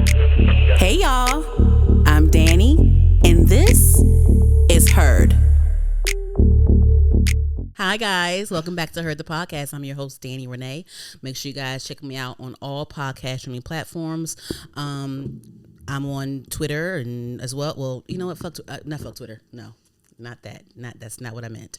Hey y'all, I'm Danny, and this is Heard. Hi guys, welcome back to Heard the Podcast. I'm your host, Danny Renee. Make sure you guys check me out on all podcast streaming platforms. I'm on Twitter and as well. Well, you know what? Fuck Twitter. No, not that. That's not what I meant.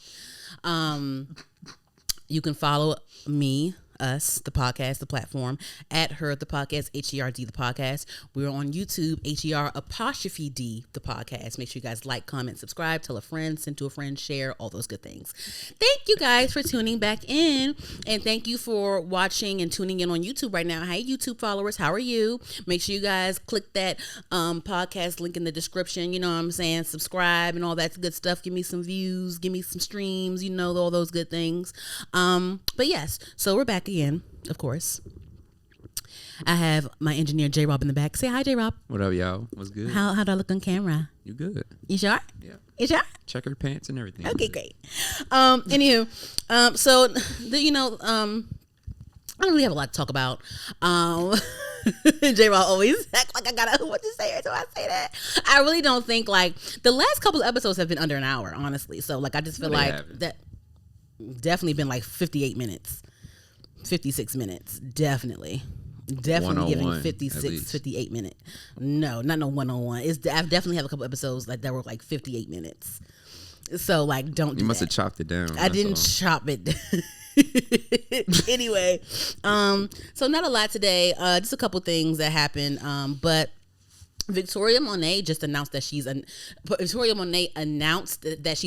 You can follow me, us, the podcast, the platform, at Heard the Podcast, HERD the podcast. We're on YouTube, HER''D the podcast. Make sure you guys like, comment, subscribe, tell a friend, send to a friend, share, all those good things. Thank you guys for tuning back in, and thank you for watching and tuning in on YouTube right now. Hey, YouTube followers, how are you? Make sure you guys click that podcast link in the description. You know what I'm saying? Subscribe and all that good stuff. Give me some views, give me some streams, you know, all those good things. But yes, so we're back again, of course. I have my engineer J Rob in the back. Say hi, J Rob. What up, y'all? What's good? How do I look on camera? You good? You sure? Yeah. You sure? Checker pants and everything. Okay, great. Anywho, I don't really have a lot to talk about. J Rob always act like I gotta what to say, so I say that. I really don't think like the last couple of episodes have been under an hour, honestly. So like I just feel like that definitely been like 58 minutes. 56 minutes, definitely giving 56 58 minutes. No, not no 101. I definitely have a couple episodes like that were like 58 minutes, so like don't you must have chopped it down. I didn't chop it. Anyway, so not a lot today, just a couple things that happened, but Victoria Monáe just announced that she's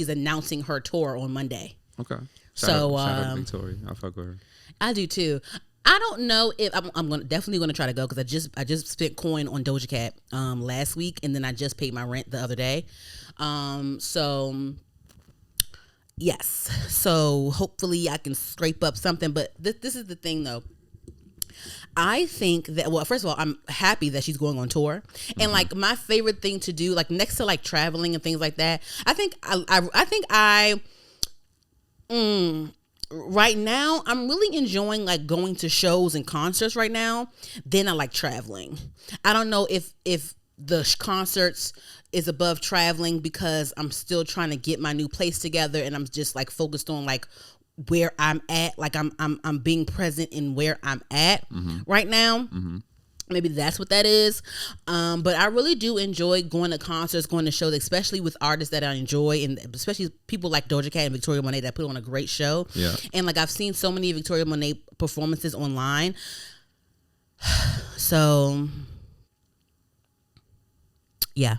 announcing her tour on Monday. Okay. Shout out Victoria. I fuck with her. I do too. I don't know if I'm definitely going to try to go because I just spent coin on Doja Cat last week, and then I just paid my rent the other day. So yes, so hopefully I can scrape up something. But this is the thing though. I think that, well, first of all, I'm happy that she's going on tour, and like my favorite thing to do, like next to like traveling and things like that, right now I'm really enjoying like going to shows and concerts right now. Then I like traveling. I don't know if the concerts is above traveling because I'm still trying to get my new place together, and I'm just like focused on like where I'm at. Like I'm being present in where I'm at right now. Maybe that's what that is. But I really do enjoy going to concerts, going to shows, especially with artists that I enjoy, and especially people like Doja Cat and Victoria Monáe that put on a great show. Yeah. And like I've seen so many Victoria Monáe performances online. So yeah.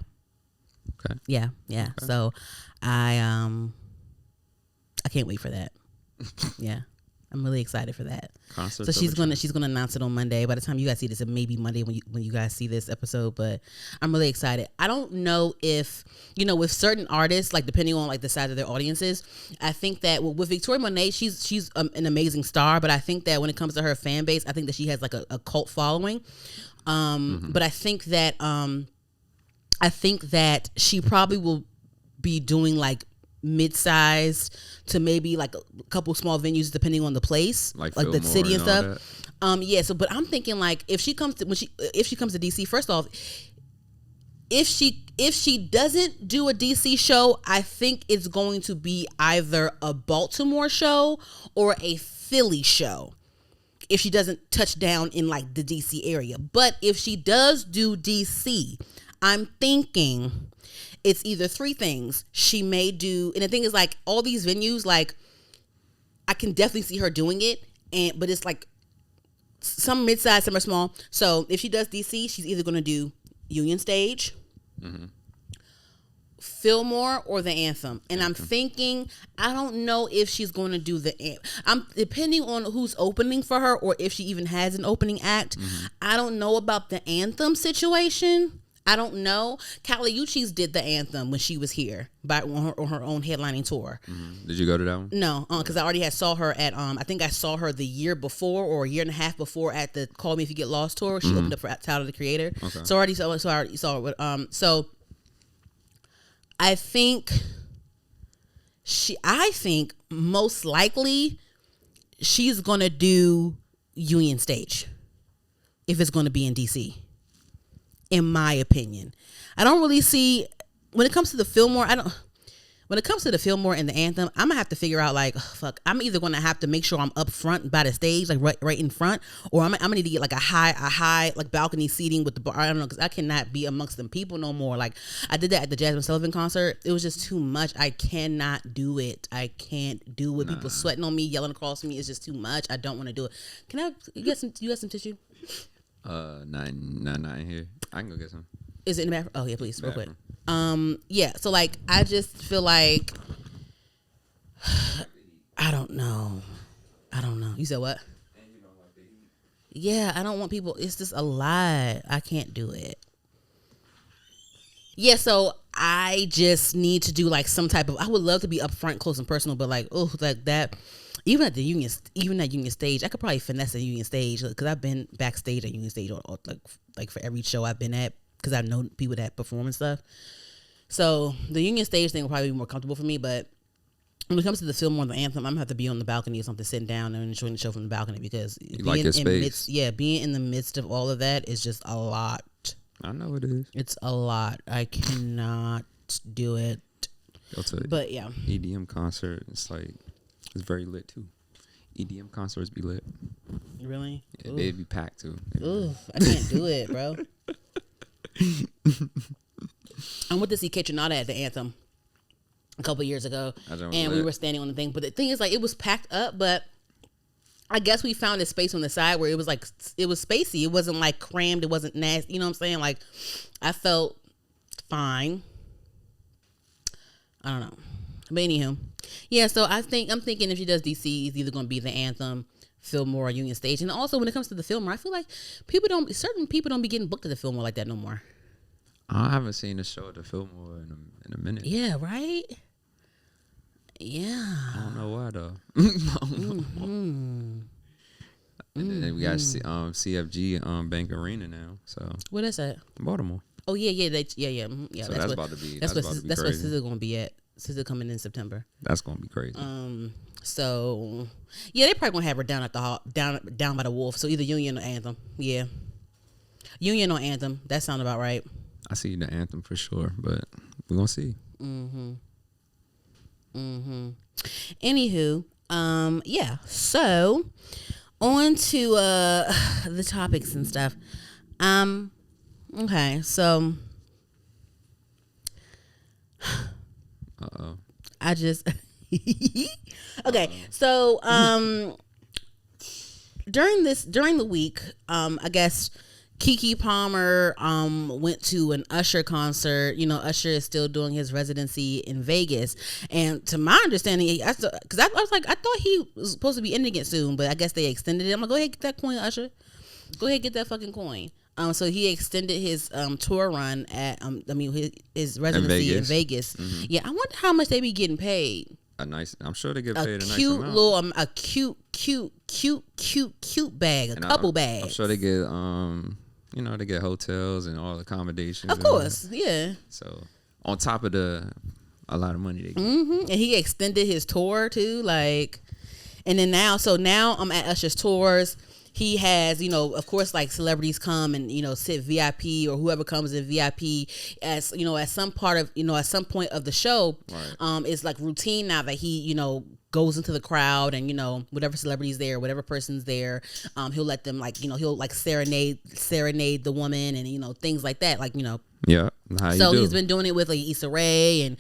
Okay. Yeah. Okay. So I can't wait for that. Yeah. I'm really excited for that. So she's gonna announce it on Monday. By the time you guys see this, it may be Monday when you guys see this episode. But I'm really excited. I don't know if with certain artists, like depending on like the size of their audiences, I think that with Victoria Monáe, she's an amazing star. But I think that when it comes to her fan base, I think that she has like a cult following. But I think that she probably will be doing like mid-sized to maybe like a couple small venues depending on the place, like the city and stuff. Yeah. So, but I'm thinking like if she comes to DC, first off, if she doesn't do a DC show, I think it's going to be either a Baltimore show or a Philly show. If she doesn't touch down in like the DC area, but if she does do DC, I'm thinking it's either three things she may do. And the thing is like all these venues, like I can definitely see her doing it. But it's like some mid-size, some are small. So if she does DC, she's either going to do Union Stage, Fillmore, or the Anthem. And I'm thinking, I don't know if she's going to do the Anthem. Depending on who's opening for her or if she even has an opening act. I don't know about the Anthem situation. I don't know. Kali Uchis did the Anthem when she was here on her own headlining tour. Did you go to that one? No, because I already saw her at I think I saw her the year before or a year and a half before at the Call Me If You Get Lost tour. She opened up for Tyler the Creator. Okay. So I already saw her. So I think most likely she's gonna do Union Stage if it's gonna be in DC. in my opinion. I don't really see when it comes to the Fillmore. When it comes to the Fillmore and the anthem, I'm gonna have to figure out like, fuck. I'm either gonna have to make sure I'm up front by the stage, like right in front, or I'm gonna need to get like a high like balcony seating with the bar. I don't know, because I cannot be amongst them people no more. Like I did that at the Jasmine Sullivan concert. It was just too much. I cannot do it. I can't do it. Nah. People sweating on me, yelling across me. It's just too much. I don't want to do it. Can I? You got some tissue? Not in here. I can go get some. Is it in the bathroom? Oh yeah, please, real quick. Yeah. So like, I just feel like I don't know. You said what? Yeah, I don't want people. It's just a lot. I can't do it. Yeah, so I just need to do like some type of. I would love to be up front, close and personal, but like, oh, like that. Even at Union Stage, I could probably finesse a Union Stage because I've been backstage at Union Stage or like for every show I've been at because I know people that perform and stuff. So the Union Stage thing will probably be more comfortable for me, but when it comes to the Fillmore and the anthem, I'm gonna have to be on the balcony or something, sitting down and enjoying the show from the balcony because being in the midst of all of that is just a lot. I know it is. It's a lot. I cannot do it. But yeah, EDM concert. It's like it's very lit too. EDM concerts be lit. Really? Yeah, they'd be packed too. Ooh, I can't do it, bro. I went to see Keke at the anthem a couple years ago, and we were standing on the thing. But the thing is, like, it was packed up, but I guess we found a space on the side where it was like it was spacey. It wasn't like crammed. It wasn't nasty. You know what I'm saying? Like, I felt fine. I don't know, but anywho, yeah. So I'm thinking if she does DC, it's either going to be the anthem, Fillmore, or Union Stage. And also when it comes to the Fillmore, I feel like certain people don't be getting booked at the Fillmore like that no more. I haven't seen a show at the Fillmore in a minute. Yeah, right? Yeah. I don't know why, though. Mm-hmm. And then we got CFG Bank Arena now. So what is that? Baltimore. Oh, yeah. So that's about to be that's where crazy. SZA going to be at. SZA coming in September. That's going to be crazy. So, yeah, they probably going to have her down at the hall, down by the Wolf. So either Union or Anthem. Yeah. Union or Anthem. That sounds about right. I see the anthem for sure, but we're gonna see. Anywho, yeah. So on to the topics and stuff. Okay, so I just okay. So during the week, I guess Keke Palmer went to an Usher concert. You know, Usher is still doing his residency in Vegas, and to my understanding, because I was like, I thought he was supposed to be ending it soon, but I guess they extended it. I'm like, go ahead, get that coin, Usher. Go ahead, get that fucking coin. So he extended his tour run at his residency in Vegas. Mm-hmm. Yeah, I wonder how much they be getting paid. I'm sure they get paid a nice cute amount. Little, a cute bag, couple bags. I'm sure they get they get hotels and all accommodations. Of course, yeah. So on top of a lot of money they get. Mm-hmm. And he extended his tour too, like, and then now I'm at Usher's tours. He has, of course, like celebrities come and, sit VIP or whoever comes in VIP as, at some point of the show. Right. It's like routine now that he, goes into the crowd and, whatever celebrity's there, whatever person's there, he'll let them he'll like serenade the woman and, things like that. Like, Yeah. He's been doing it with like Issa Rae and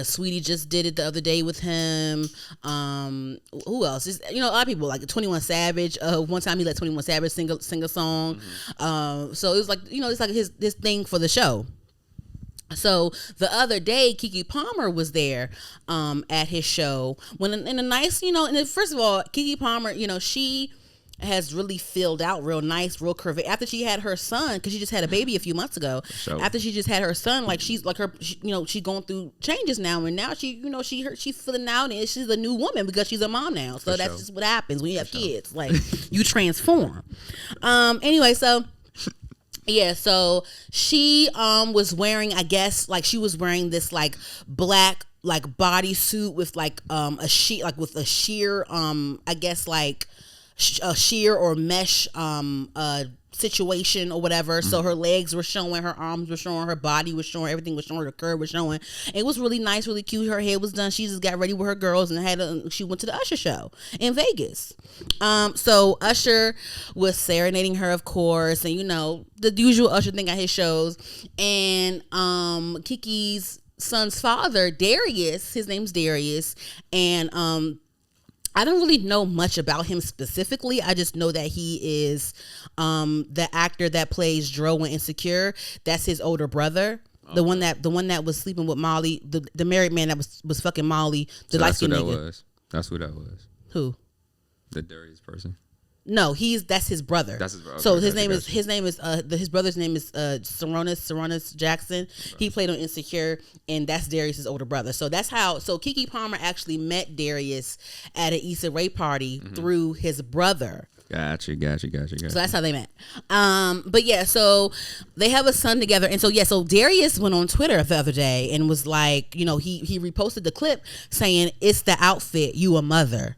Sweetie just did it the other day with him. Who else? Just, a lot of people like 21 Savage. One time he let 21 Savage sing a song. Mm-hmm. So it was like it's like his thing for the show. So the other day, Keke Palmer was there at his show when in a nice and first of all, Keke Palmer she has really filled out real nice, real curvy. After she had her son, because she just had a baby a few months ago. Sure. After she just had her son, like she's like she's going through changes now, and now she's filling out, and she's a new woman because she's a mom now. So that's just what happens when you have kids. Like you transform. Anyway, so. Yeah, so she was wearing, I guess, like she was wearing this like black like bodysuit with like a sheer I guess like a sheer or mesh situation or whatever. So her legs were showing, her arms were showing, her body was showing, everything was showing, her curve was showing. It was really nice, really cute. Her hair was done. She just got ready with her girls and she went to the Usher show in Vegas. So Usher was serenading her, of course, and the usual Usher thing at his shows. And Keke's son's father, Darius, his name's Darius, and I don't really know much about him specifically. I just know that he is the actor that plays Dro in Insecure. That's his older brother. Okay. The one that was sleeping with Molly, the married man that was fucking Molly. So that's who that was. That's who that was. Who? The Darius person. No, that's his brother. That's his brother. Okay, so his brother's name is Sarunas Jackson. Right. He played on Insecure, and that's Darius's older brother. So that's how. So Keke Palmer actually met Darius at an Issa Rae party through his brother. Gotcha. So that's how they met. But yeah, so they have a son together, and so Darius went on Twitter the other day and was like, he reposted the clip saying, "It's the outfit, you a mother,"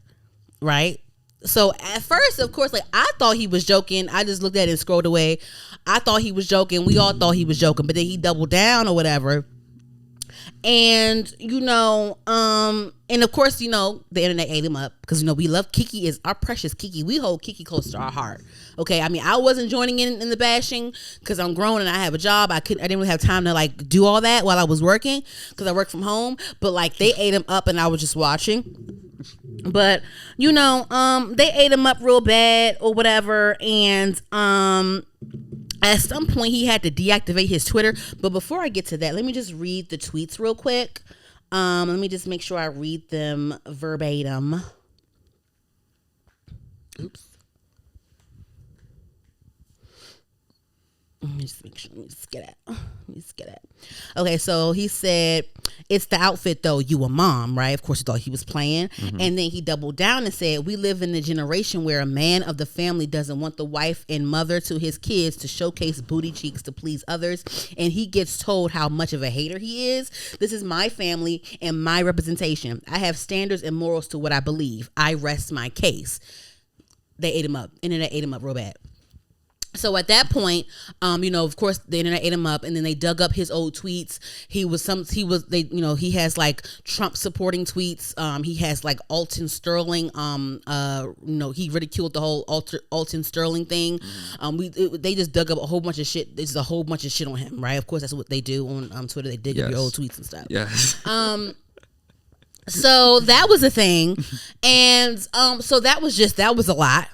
right? So at first, of course, I thought he was joking. I just looked at it and scrolled away. I thought he was joking. We all thought he was joking, but then he doubled down or whatever. And and of course, the internet ate him up because we love Keke, is our precious Keke. We hold Keke close to our heart. Okay, I mean, I wasn't joining in the bashing because I'm grown and I have a job. I didn't really have time to do all that while I was working because I work from home. But they ate him up and I was just watching. But they ate him up real bad or whatever, and at some point he had to deactivate his Twitter. But before I get to that, let me just read the tweets real quick. Let me just make sure I read them verbatim. Oops. Let me just make sure. Let me just get it. Okay, so he said, "It's the outfit though, you a mom," right? Of course he thought he was playing. And then he doubled down and said, "We live in a generation where a man of the family doesn't want the wife and mother to his kids to showcase booty cheeks to please others, and he gets told how much of a hater he is. This is my family and my representation. I have standards and morals to what I believe. I rest my case." They ate him up. Internet ate him up real bad. So at that point, of course, the internet ate him up, and then they dug up his old tweets. He has Trump supporting tweets. He has Alton Sterling. He ridiculed the whole Alton Sterling thing. They just dug up a whole bunch of shit. There's a whole bunch of shit on him, right? Of course, that's what they do on Twitter. They dig up your old tweets and stuff. Yes. So that was a thing, and so that was a lot.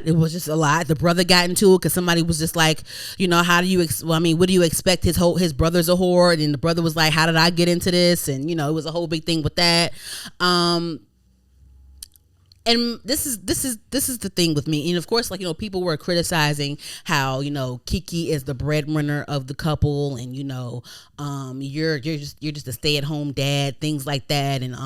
It was just a lot. The brother got into it because somebody was just like, how do you? What do you expect? His brother's a whore, and the brother was like, how did I get into this? And it was a whole big thing with that. And this is the thing with me, and of course, people were criticizing how Keke is the breadwinner of the couple, and you're just a stay-at-home dad, things like that, and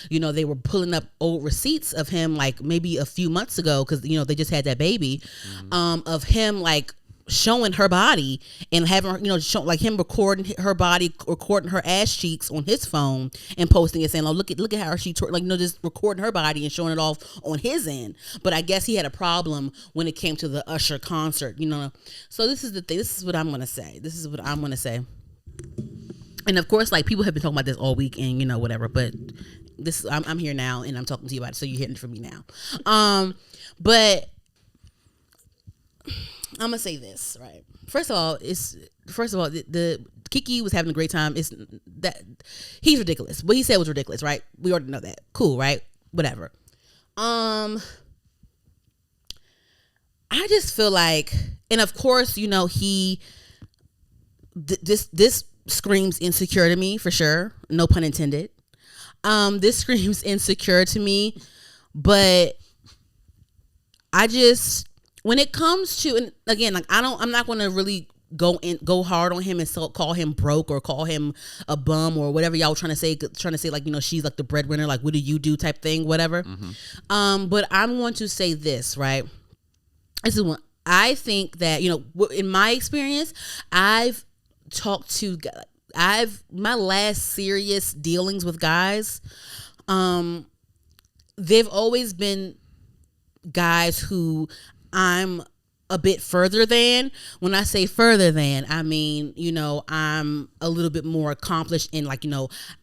they were pulling up old receipts of him maybe a few months ago because they just had that baby, of him showing her body and having her, him recording her body, recording her ass cheeks on his phone and posting it saying, "Oh, look at how she just recording her body and showing it off on his end." But I guess he had a problem when it came to the Usher concert, So this is the thing. This is what I'm gonna say. And of course, people have been talking about this all week and whatever. But I'm here now and I'm talking to you about it, so you're hearing it from me now. But I'm gonna say this, right? First of all, the Keke was having a great time. It's that he's ridiculous. What he said was ridiculous, right? We already know that. Cool, right? Whatever. I just feel and of course, this screams insecure to me for sure. No pun intended. This screams insecure to me, but I just. When it comes to, and again, I'm not going to really go hard on him and call him broke or call him a bum or whatever y'all trying to say she's the breadwinner, what do you do type thing, whatever. But I'm going to say this, right? This is what I think that, in my experience, my last serious dealings with guys, they've always been guys who I'm a bit further than. When I say further than, I mean, I'm a little bit more accomplished in, like,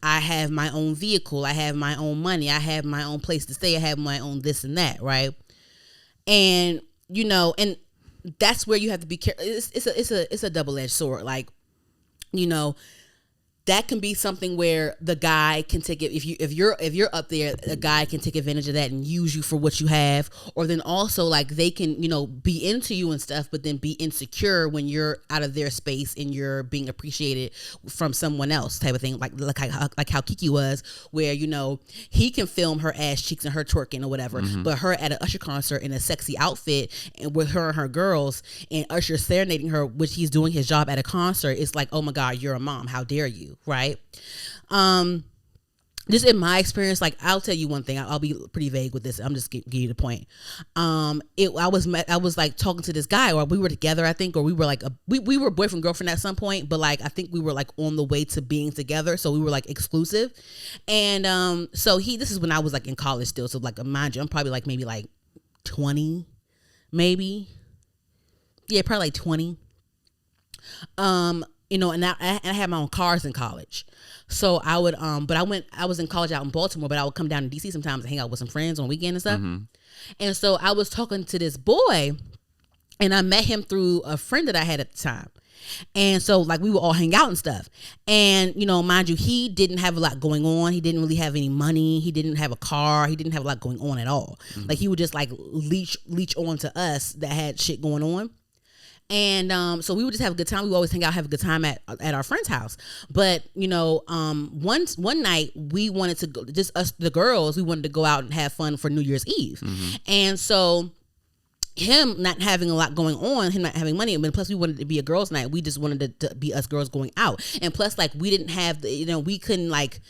I have my own vehicle, I have my own money, I have my own place to stay, I have my own this and that, right? And and that's where you have to be careful. It's a double-edged sword, like, that can be something where the guy can take it. If you're up there, a guy can take advantage of that and use you for what you have. Or then also, like, they can, be into you and stuff, but then be insecure when you're out of their space and you're being appreciated from someone else, type of thing. Like how Keke was, where, he can film her ass cheeks and her twerking or whatever, but her at an Usher concert in a sexy outfit and with her and her girls, and Usher serenading her, which he's doing his job at a concert. It's like, oh my God, you're a mom. How dare you? Right. Just in my experience, like, I'll tell you one thing. I'll be pretty vague with this. I'm just give you the point. I was like talking to this guy, or we were together, I think, or we were like we were boyfriend girlfriend at some point, but like I think we were like on the way to being together, so we were like exclusive. And so this is when I was like in college still, so like mind you, I'm probably like maybe like 20, maybe, yeah, probably like 20. And I had my own cars in college. So I would, I was in college out in Baltimore, but I would come down to DC sometimes and hang out with some friends on weekend and stuff. And so I was talking to this boy, and I met him through a friend that I had at the time. And so, like, we would all hang out and stuff. And, mind you, he didn't have a lot going on. He didn't really have any money. He didn't have a car. He didn't have a lot going on at all. Like, he would just like leech on to us that had shit going on. And so we would just have a good time. We would always hang out, have a good time at our friend's house. But one night we wanted to go, just us, the girls, we wanted to go out and have fun for New Year's Eve. And so him not having a lot going on, him not having money, and plus we wanted it to be a girls' night. We just wanted to be us girls going out. And plus, like, we didn't have we couldn't, like,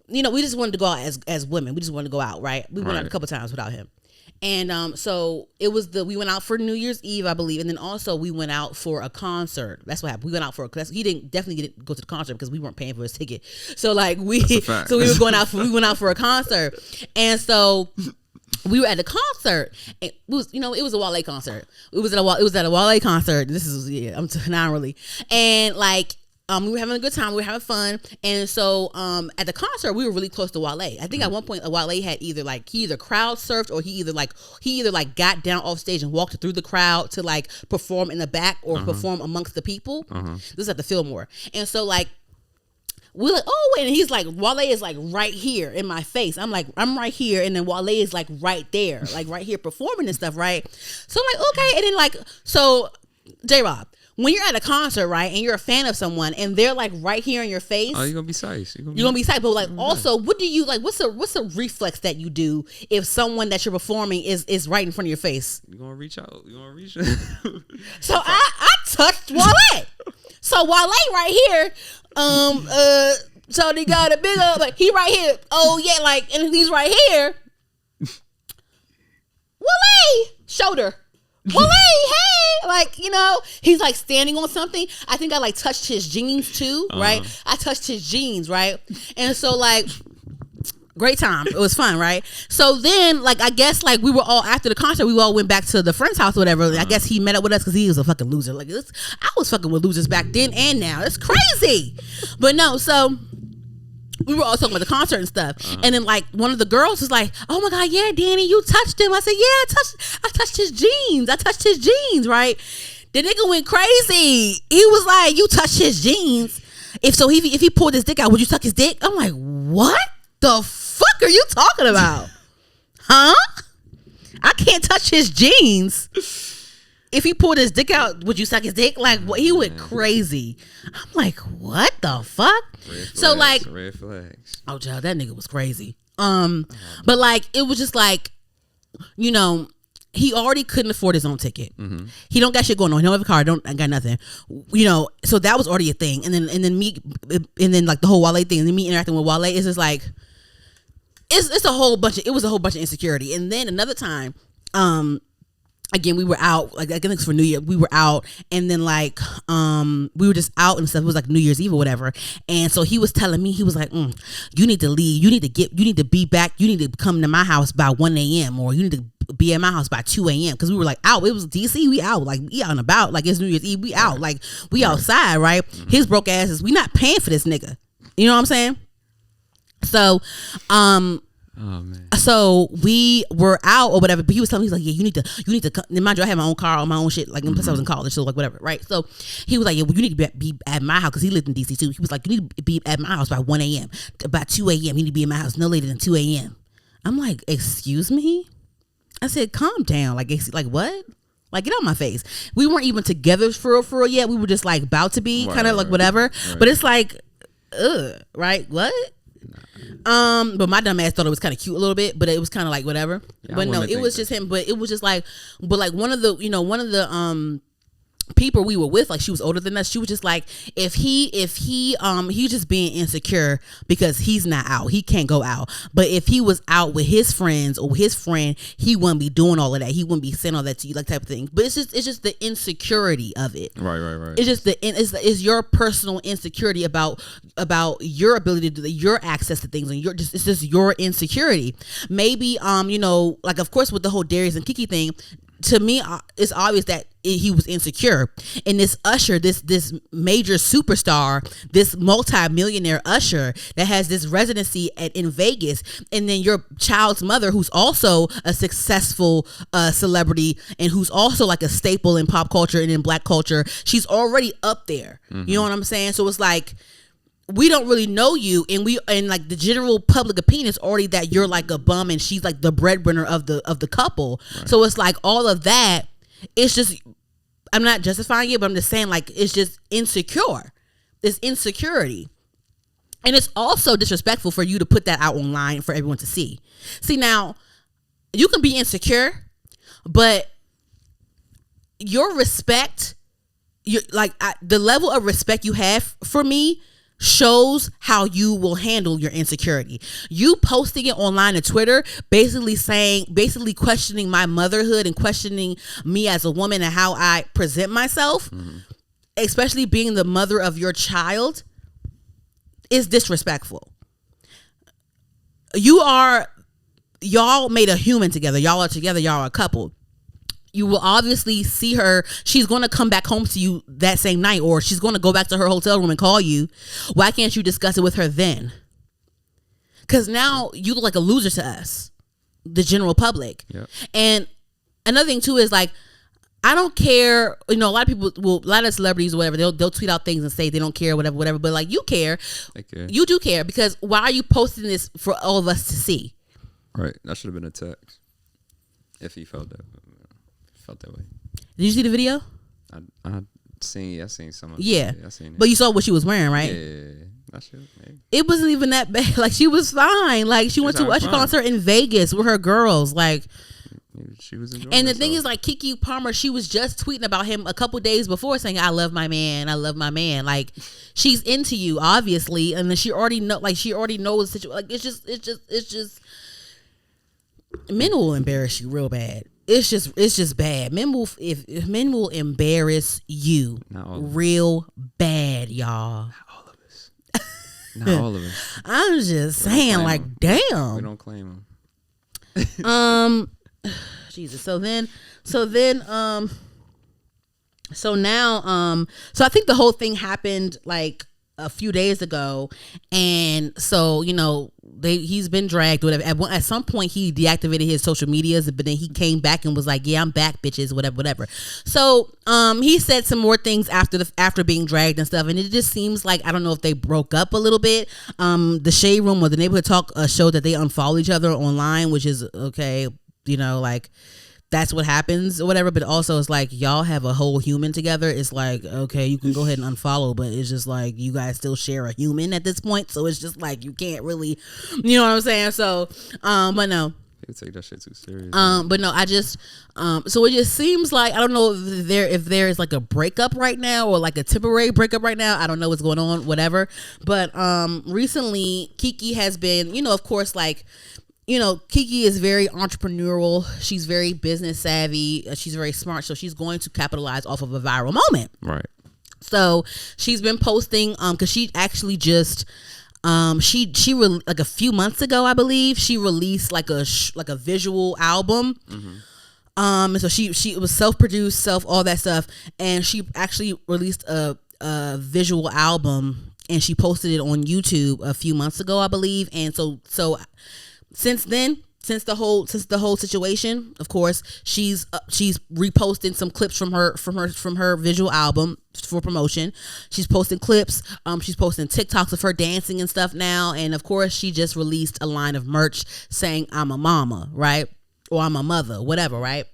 we just wanted to go out as women. We just wanted to go out, right? We went out a couple times without him. And so it was we went out for New Year's Eve, I believe, and then also we went out for a concert. That's what happened. We went out he definitely didn't go to the concert because we weren't paying for his ticket. So like we went out for a concert, and so we were at the concert. And it was a Wale concert. It was at a Wale concert. This is I'm not really, and like. We were having a good time. We were having fun. And so at the concert, we were really close to Wale. I think at one point, Wale had either crowd surfed, or he either got down off stage and walked through the crowd to like perform in the back or perform amongst the people. This is at the Fillmore. And so like, we're like, oh wait, and he's like, Wale is like right here in my face. I'm like, I'm right here, and then Wale is like right there, like right here performing and stuff, right? So I'm like, okay, and then like, so J-Rob, when you're at a concert, right, and you're a fan of someone, and they're like right here in your face, oh, you're gonna be psyched. You're gonna be psyched. But like, also, what do you like? What's a reflex that you do if someone that you're performing is right in front of your face? You're gonna reach out. So I touched Wale. So Wale right here, so they got a big old, like, he right here. Oh yeah, like, and he's right here. Wale shoulder. Wale, hey, like, he's like standing on something. I think I like touched his jeans too, right? I touched his jeans, right? And so like, great time. It was fun, right? So then, like, I guess like we were all, after the concert, we all went back to the friend's house or whatever. I guess he met up with us because he was a fucking loser. Like, I was fucking with losers back then and now. It's crazy. But no, so we were all talking about the concert and stuff. And then like one of the girls was like, oh my God, yeah, Danny, you touched him. I said, yeah, I touched his jeans. I touched his jeans, right? The nigga went crazy. He was like, you touched his jeans. If he pulled his dick out, would you suck his dick? I'm like, what the fuck are you talking about? Huh? I can't touch his jeans. If he pulled his dick out, would you suck his dick? Like, what? He went crazy. I'm like, what the fuck? So like, red flags. Oh, child, that nigga was crazy. But like, it was just like, he already couldn't afford his own ticket. He don't got shit going on. He don't have a car. I got nothing. So that was already a thing. And then like the whole Wale thing, and then me interacting with Wale is just like, it was a whole bunch of insecurity. And then another time, again, we were out, like I think it's for New Year. We were out, and then like we were just out and stuff. It was like New Year's Eve or whatever. And so he was telling me, he was like, you need to leave. You need to be back. You need to come to my house by 1 a.m. or you need to be at my house by 2 a.m. because we were like out. It was DC. We out, like we out and about. Like it's New Year's Eve. We out, like we outside, right? His broke asses. We not paying for this nigga. You know what I'm saying? So, oh man. So we were out or whatever, but he was telling me, he's like, yeah, you need to come. Mind you, I had my own car, all my own shit, like plus I was in college, so like whatever, right? So he was like, yeah, well, you need to be at my house because he lived in DC too. He was like, you need to be at my house by 1 a.m. By 2 a.m. You need to be in my house no later than 2 a.m. I'm like, excuse me? I said, calm down. Like what? Like, get out my face. We weren't even together for real yet. We were just like about to be, kind of like whatever. Right. But it's like, right? What? But my dumb ass thought it was kind of cute a little bit, but it was kind of like whatever. Yeah, but no, it was just him. But it was just like, but like one of the people we were with, like she was older than us. She was just like, if he's just being insecure because he's not out, he can't go out. But if he was out with his friends or his friend, he wouldn't be doing all of that. He wouldn't be saying all that to you, like type of thing. But it's just the insecurity of it. Right. It's just it's your personal insecurity about your ability to do your access to things, and it's just your insecurity. Maybe like of course with the whole Darius and Keke thing. To me, it's obvious that he was insecure. And this Usher, this major superstar, this multi-millionaire Usher that has this residency in Vegas, and then your child's mother, who's also a successful celebrity and who's also like a staple in pop culture and in black culture, she's already up there. You know what I'm saying? So it's like, we don't really know you, and like the general public opinion is already that you're like a bum and she's like the breadwinner of the couple. Right. So it's like all of that, it's just, I'm not justifying it, but I'm just saying like it's just insecure. It's insecurity. And it's also disrespectful for you to put that out online for everyone to see. See, now you can be insecure, but your respect, the level of respect you have for me shows how you will handle your insecurity. You posting it online and Twitter, basically questioning my motherhood and questioning me as a woman and how I present myself, especially being the mother of your child, is disrespectful. Y'all made a human together. Y'all are together. Y'all are a couple. You will obviously see her. She's going to come back home to you that same night, or she's going to go back to her hotel room and call you. Why can't you discuss it with her then? Because now you look like a loser to us, the general public. Yep. And another thing too is like, I don't care. A lot of people a lot of celebrities or whatever, they'll tweet out things and say they don't care, whatever. But like, you care. I care. You do care, because why are you posting this for all of us to see? Right. That should have been a text. If he felt that way. Did you see the video? I seen some of it. Yeah. I seen it. But you saw what she was wearing, right? Yeah. That shit, maybe. It wasn't even that bad. Like, she was fine. Like, she went to Usher concert in Vegas with her girls. Like, she was enjoying and the herself. thing is, like, Keke Palmer, she was just tweeting about him a couple days before saying, I love my man. Like, she's into you, obviously. And then she already knows the situation. Like, it's just men will embarrass you real bad. It's just bad. Men will embarrass you real bad, y'all. Not all of us. I'm just saying, like, damn. We don't claim them. Jesus. So I think the whole thing happened like a few days ago, and so he's been dragged, whatever. At some point he deactivated his social medias, but then he came back and was like, yeah, I'm back, bitches, whatever. So he said some more things after being dragged and stuff, and it just seems like, I don't know if they broke up a little bit. The Shade Room or the Neighborhood Talk showed that they unfollow each other online, which is okay, like that's what happens or whatever. But also it's like, y'all have a whole human together. It's like, okay, you can go ahead and unfollow, but it's just like, you guys still share a human at this point. So it's just like, you can't really, you know what I'm saying? So, but no. They take that shit too serious. But no, I just, so it just seems like, I don't know if there is like a breakup right now or like a temporary breakup right now. I don't know what's going on, whatever. But, recently Keke has been, of course, like, Keke is very entrepreneurial. She's very business savvy. She's very smart. So she's going to capitalize off of a viral moment. Right. So she's been posting because she actually just like a few months ago, I believe, she released like a visual album. And so it was self-produced, all that stuff, and she actually released a visual album, and she posted it on YouTube a few months ago, I believe. And so since then, since the whole situation, of course, she's reposting some clips from her visual album for promotion. She's posting clips. She's posting TikToks of her dancing and stuff now. And of course, she just released a line of merch saying "I'm a mama," right? Or "I'm a mother," whatever, right?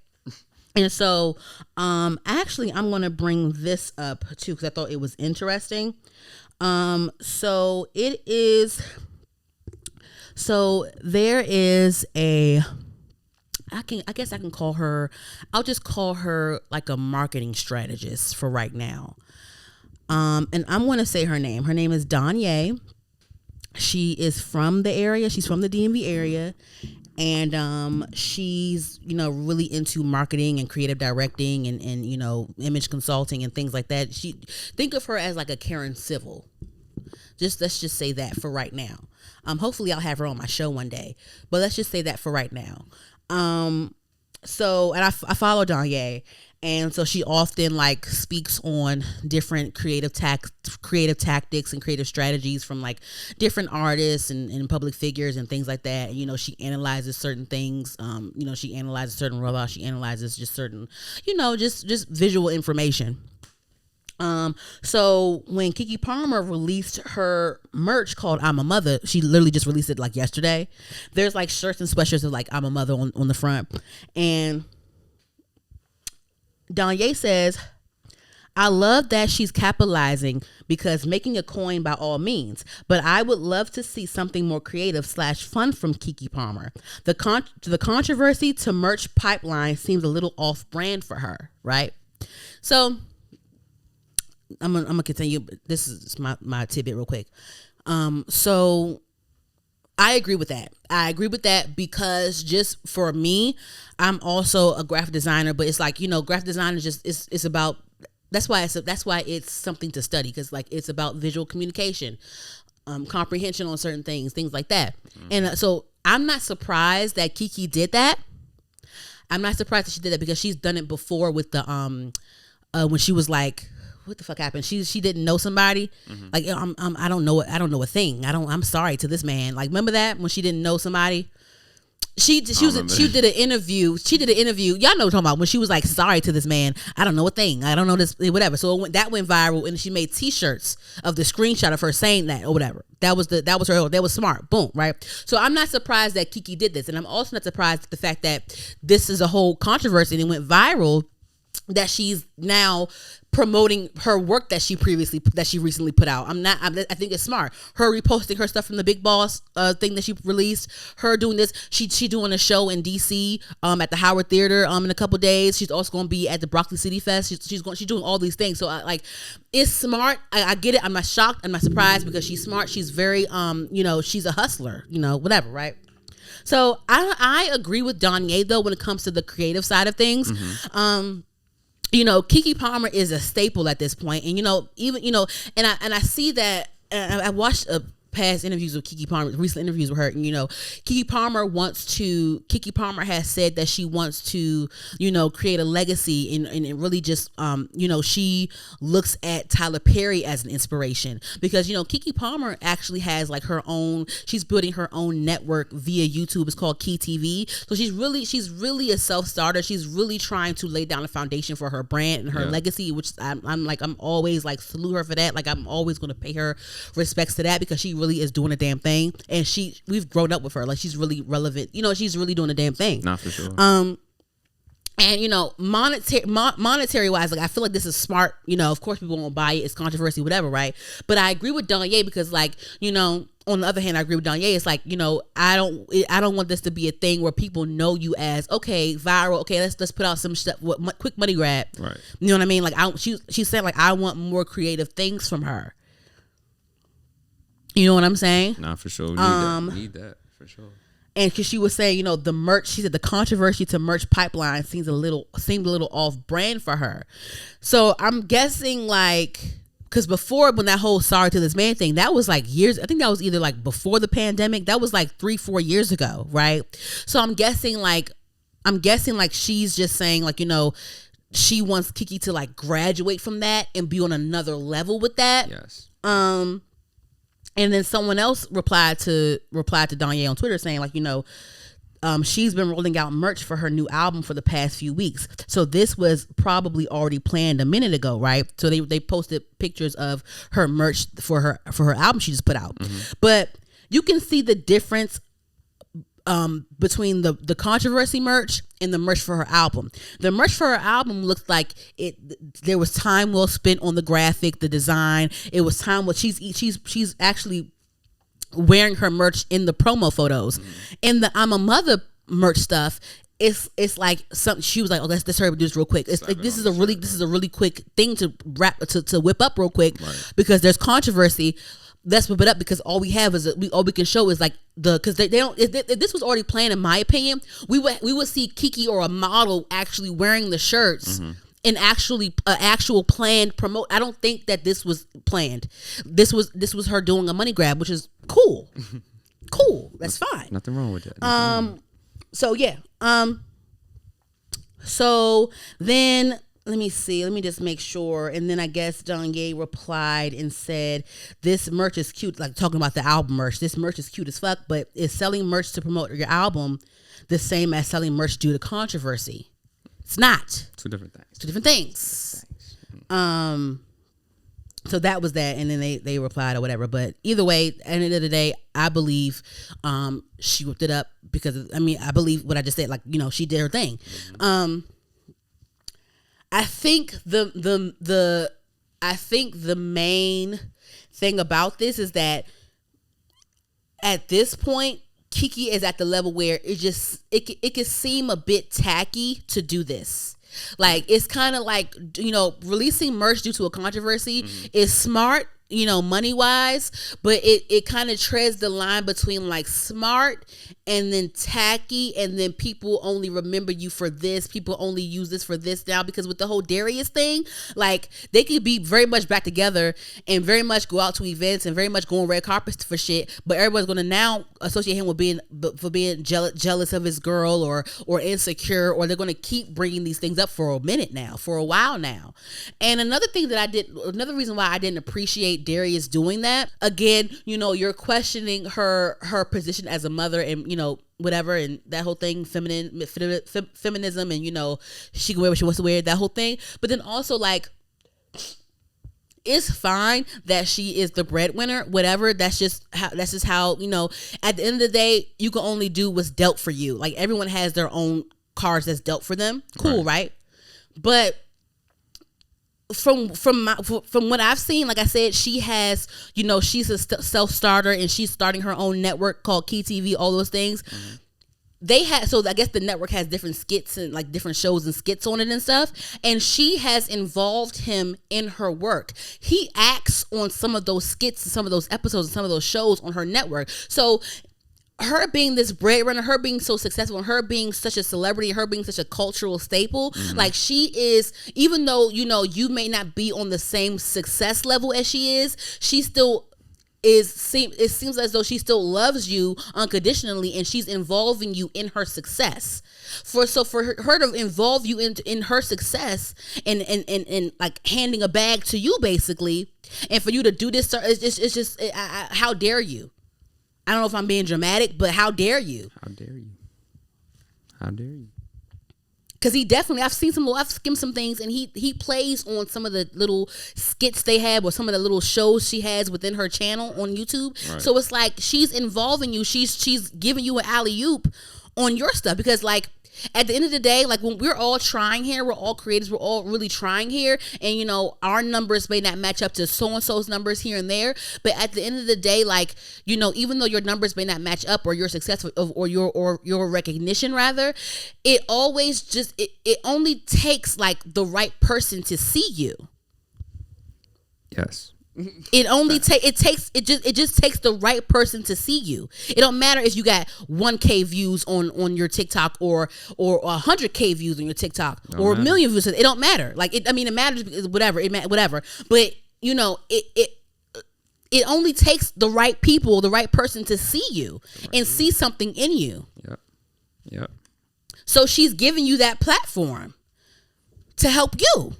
And so, actually, I'm gonna bring this up too because I thought it was interesting. So it is. So there is I guess I can call her, I'll just call her like a marketing strategist for right now. And I'm going to say her name. Her name is Monáe. She is from the area. She's from the DMV area. And she's, really into marketing and creative directing and image consulting and things like that. Think of her as like a Karen Civil. Let's just say that for right now. Hopefully I'll have her on my show one day, but let's just say that for right now. So, and I follow Monáe, and so she often like speaks on different creative tactics and creative strategies from like different artists and public figures and things like that. And, she analyzes certain things. She analyzes certain robots. She analyzes just certain, just visual information. So when Keke Palmer released her merch called "I'm a Mother," she literally just released it like yesterday. There's like shirts and sweatshirts of like "I'm a Mother" on the front. And Monáe says, "I love that she's capitalizing because making a coin by all means, but I would love to see something more creative / fun from Keke Palmer. The controversy to merch pipeline seems a little off brand for her," right? So I'm gonna continue. This is my tidbit real quick. So I agree with that. Because just for me, I'm also a graphic designer, but it's like, graphic design is just it's about, that's why it's something to study, because like it's about visual communication, comprehension on certain things like that. And so I'm not surprised that Keke did that. I'm not surprised that she did that because she's done it before with the when she was like, what the fuck happened? She didn't know somebody. Like, I don't know a thing. I'm sorry to this man. Like, remember that when she didn't know somebody? She did an interview. Y'all know what I'm talking about, when she was like, sorry to this man. I don't know a thing. I don't know this, whatever. So that went viral, and she made T-shirts of the screenshot of her saying that or whatever. That was her. That was smart. Boom. Right. So I'm not surprised that Keke did this, and I'm also not surprised at the fact that this is a whole controversy and it went viral, that she's now promoting her work that she recently put out. I think it's smart. Her reposting her stuff from the Big Boss thing that she released. Her doing this. She doing a show in DC at the Howard Theater in a couple days. She's also going to be at the Broccoli City Fest. She's doing all these things. So it's smart. I get it. I'm not shocked. I'm not surprised because she's smart. She's very she's a hustler. Whatever. Right. So I agree with Monáe though when it comes to the creative side of things. Keke Palmer is a staple at this point, and and I see that. I watched past interviews with Keke Palmer, recent interviews with her, and Keke Palmer has said that she wants to create a legacy and really just she looks at Tyler Perry as an inspiration, because Keke Palmer actually has like her own, she's building her own network via YouTube. It's called Key TV. So she's really a self-starter. She's really trying to lay down a foundation for her brand and her legacy, which I'm always like salute her for that. Like, I'm always going to pay her respects to that, because she really is doing a damn thing, and we've grown up with her. Like, she's really relevant. She's really doing a damn thing. Not for sure. And monetary wise, like, I feel like this is smart. Of course people won't buy it. It's controversy, whatever, right? But I agree with Monáe, because like, on the other hand, I agree with Monáe. It's like, I don't want this to be a thing where people know you as, okay, viral. Okay, let's put out some stuff, quick money grab. Right. You know what I mean? Like, she said, like, I want more creative things from her. You know what I'm saying? Nah, for sure. We need that for sure. And because she was saying, you know, the merch, she said the controversy to merch pipeline seemed a little off brand for her. So I'm guessing like, because before, when that whole sorry to this man thing, that was like years, I think that was either like before the pandemic, that was like 3-4 years ago, right? So I'm guessing like she's just saying like, you know, she wants Keke to like graduate from that and be on another level with that. Yes. And then someone else replied to Danye on Twitter saying like, you know, she's been rolling out merch for her new album for the past few weeks. So this was probably already planned a minute ago, right? So they posted pictures of her merch for her album she just put out. Mm-hmm. But you can see the difference between the controversy merch and the merch for her album. The merch for her album looks like there was time well spent on the graphic, the design. It was time well, she's actually wearing her merch in the promo photos. Mm-hmm. In the I'm a Mother merch stuff, it's like something she was like, oh, let's hurry up and do this real quick. It's like this is a really quick thing to whip up real quick, right? Because there's controversy. Let's whip it up because all we have is all we can show is like because they don't. If this was already planned, in my opinion, we would see Keke or a model actually wearing the shirts. Mm-hmm. And actual planned promote. I don't think that this was planned. This was her doing a money grab, which is cool. Cool. That's fine. Nothing wrong with that. So yeah. So then let me see. Let me just make sure. And then I guess Danye replied and said, "This merch is cute." Like talking about the album merch. This merch is cute as fuck, but is selling merch to promote your album the same as selling merch due to controversy? It's not. Two different things. So that was that, and then they replied or whatever. But either way, at the end of the day, I believe she whipped it up because I believe what I just said. Like, you know, she did her thing. Mm-hmm. I think the main thing about this is that at this point, Keke is at the level where it can seem a bit tacky to do this. Like, it's kind of like, you know, releasing merch due to a controversy is smart, you know, money wise, but it kind of treads the line between like smart and then tacky, and then people only remember you for this. People only use this for this now, because with the whole Darius thing, like they could be very much back together and very much go out to events and very much go on red carpets for shit, but everybody's going to now associate him with being jealous of his girl or insecure, or they're going to keep bringing these things up for a while now. And another reason why I didn't appreciate Darius doing that, again, you know, you're questioning her position as a mother, and you know, whatever, and that whole thing, feminism, and you know, she can wear what she wants to wear, that whole thing. But then also, like, it's fine that she is the breadwinner, whatever. That's just how, you know, at the end of the day, you can only do what's dealt for you. Like, everyone has their own cards that's dealt for them. Cool, right? But from what I've seen, like I said, she has, you know, she's a self-starter and she's starting her own network called Key TV, all those things. Mm-hmm. So I guess the network has different skits and like different shows and skits on it and stuff. And she has involved him in her work. He acts on some of those skits and some of those episodes and some of those shows on her network. So her being this breadwinner, her being so successful, and her being such a celebrity, her being such a cultural staple, like she is, even though, you know, you may not be on the same success level as she is, she still is, it seems as though she still loves you unconditionally, and she's involving you in her success. For her to involve you in her success and like handing a bag to you basically, and for you to do this, it's just how dare you? I don't know if I'm being dramatic, but how dare you? How dare you? How dare you? Because he definitely, I've skimmed some things, and he plays on some of the little skits they have, or some of the little shows she has within her channel on YouTube. Right. So it's like she's involving you. She's giving you an alley-oop on your stuff, because like, at the end of the day, like, when we're all trying here, we're all creators, we're all really trying here, and you know, our numbers may not match up to so-and-so's numbers here and there, but at the end of the day, like, you know, even though your numbers may not match up, or your success, or your recognition rather, it always just it only takes like the right person to see you. Yes. It just takes the right person to see you. It don't matter if you got 1K views on your TikTok or 100K views on your TikTok or 1 million views. It don't matter. Like it matters. Whatever. Whatever. But it only takes the right people, the right person to see you and see something in you. Yep. So she's giving you that platform to help you.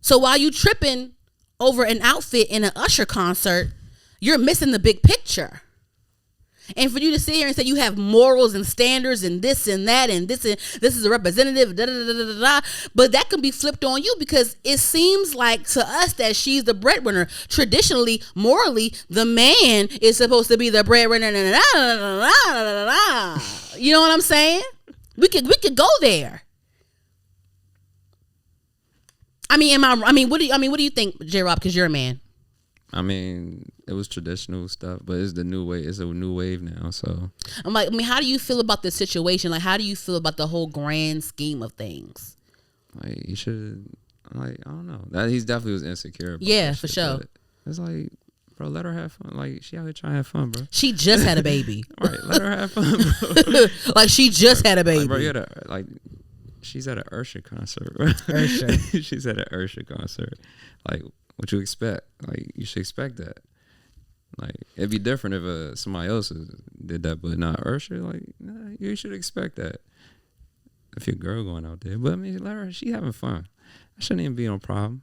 So while you tripping over an outfit in an Usher concert, you're missing the big picture. And for you to sit here and say you have morals and standards and this and that and this is a representative, but that can be flipped on you because it seems like to us that she's the breadwinner. Traditionally, morally, the man is supposed to be the breadwinner. You know what I'm saying? We could go there. What do you think, J-Rob? Because you're a man. I mean, it was traditional stuff, but it's the new way. It's a new wave now. So I'm like, how do you feel about the situation? Like, how do you feel about the whole grand scheme of things? Like, you should, like, I don't know. That he's definitely was insecure. Yeah, for sure. It's like, bro, let her have fun. Like, she out here trying to have fun, bro. She just had a baby. Right, let her have fun, bro. Like, she just had a baby. Like, bro, she's at an Ursha concert, bro. Ursha. She's at an Ursha concert. Like, what you expect? Like, you should expect that. Like, it'd be different if somebody else did that, but not Ursha. Like, nah, you should expect that. If your girl going out there, but I mean, let her. She having fun. That shouldn't even be no problem.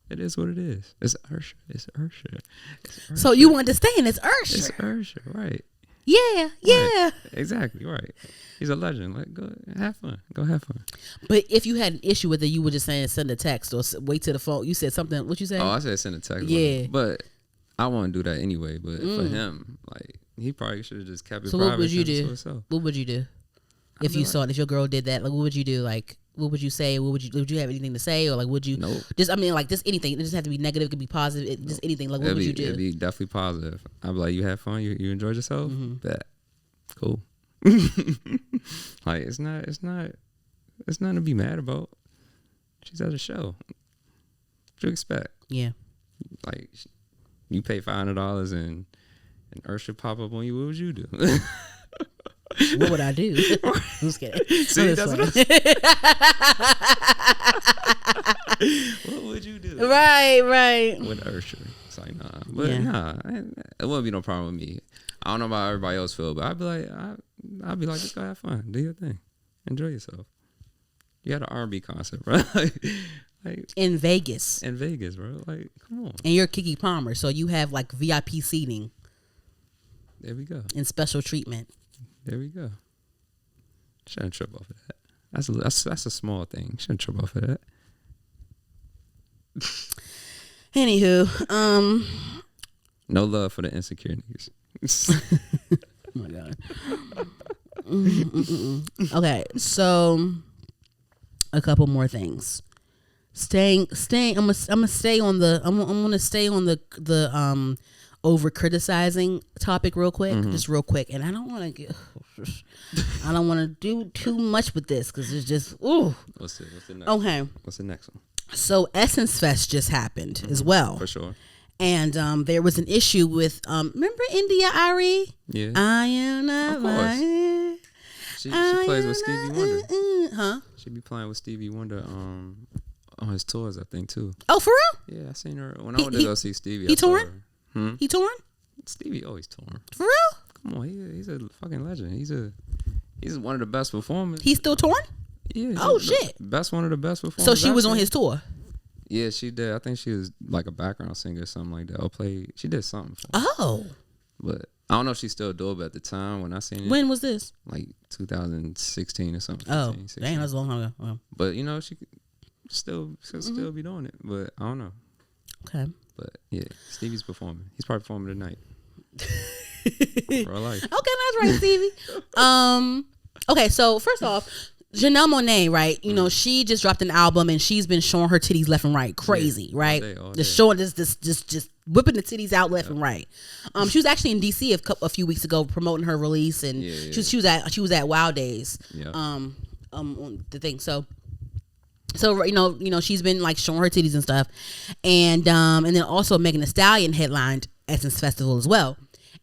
It is what it is. It's Ursha. It's Ursha. So you understand? It's Ursha. It's Ursha, right? Yeah. Right. Exactly, right. He's a legend. Like, go have fun. Go have fun. But if you had an issue with it, you were just saying send a text or wait to the phone. You said something. What you say? Oh, I said send a text. Yeah. But I want to do that anyway. But for him, like, he probably should have just kept it so private. What would you do? What would you do if you saw it? If your girl did that, like, what would you do? Like, what would you say? Would you have anything to say, or like, would you? Nope. Just anything. It doesn't have to be negative. It could be positive. Just anything. Like, what would you do? It'd be definitely positive. I'd be like, you had fun. You enjoyed yourself. That cool. Like, it's nothing to be mad about. She's at a show. What you expect? Yeah. Like, you pay $500 and Ursha pop up on you. What would you do? What would I do? I'm just kidding. See, that's what what would you do? Right. With Ursha. It's like, nah. But it wouldn't be no problem with me. I don't know about how everybody else feel, but I'd be like, just go have fun. Do your thing. Enjoy yourself. You had an R&B concert, bro. like in Vegas. Bro. Like, come on. And you're Keke Palmer, so you have like VIP seating. There we go. And special treatment. There we go. Shouldn't trip off of that. That's a small thing. Shouldn't trip off of that. Anywho, no love for the insecure niggas. Oh my god. Okay, so a couple more things. I'm gonna stay on the over criticizing topic real quick, just real quick, and I don't want to do too much with this because it's just ooh. What's the next? Okay. What's the next one? So Essence Fest just happened as well. For sure. And there was an issue with remember India Ari? Yeah. I am not lying. She plays with Stevie Wonder. Huh? She be playing with Stevie Wonder on his tours, I think, too. Oh, for real? Yeah, I seen her when I went to go see Stevie. He torn? He torn? Stevie always torn. For real? Come on, he's a fucking legend. He's one of the best performers. He's still torn? Yeah. Oh shit. One of the best performers. So she was on his tour. Yeah, she did. I think she was like a background singer or something like that. Or she did something for him. Oh. But I don't know if she still do it, but at the time when I seen it. When was this? Like 2016 or something. Oh, 15, dang, that's a long time ago. Oh. But she could still be doing it. But I don't know. Okay. But yeah, Stevie's performing. He's probably performing tonight. For her life. Okay, that's right, Stevie. Okay, so first off, Janelle Monáe, right? You know, she just dropped an album and she's been showing her titties left and right, crazy, right? All day. Just showing just whipping the titties out left and right. She was actually in DC a few weeks ago promoting her release, and she was at Wild Days. Yeah. On the thing. So So she's been like showing her titties and stuff, and then also Megan Thee Stallion headlined Essence Festival as well.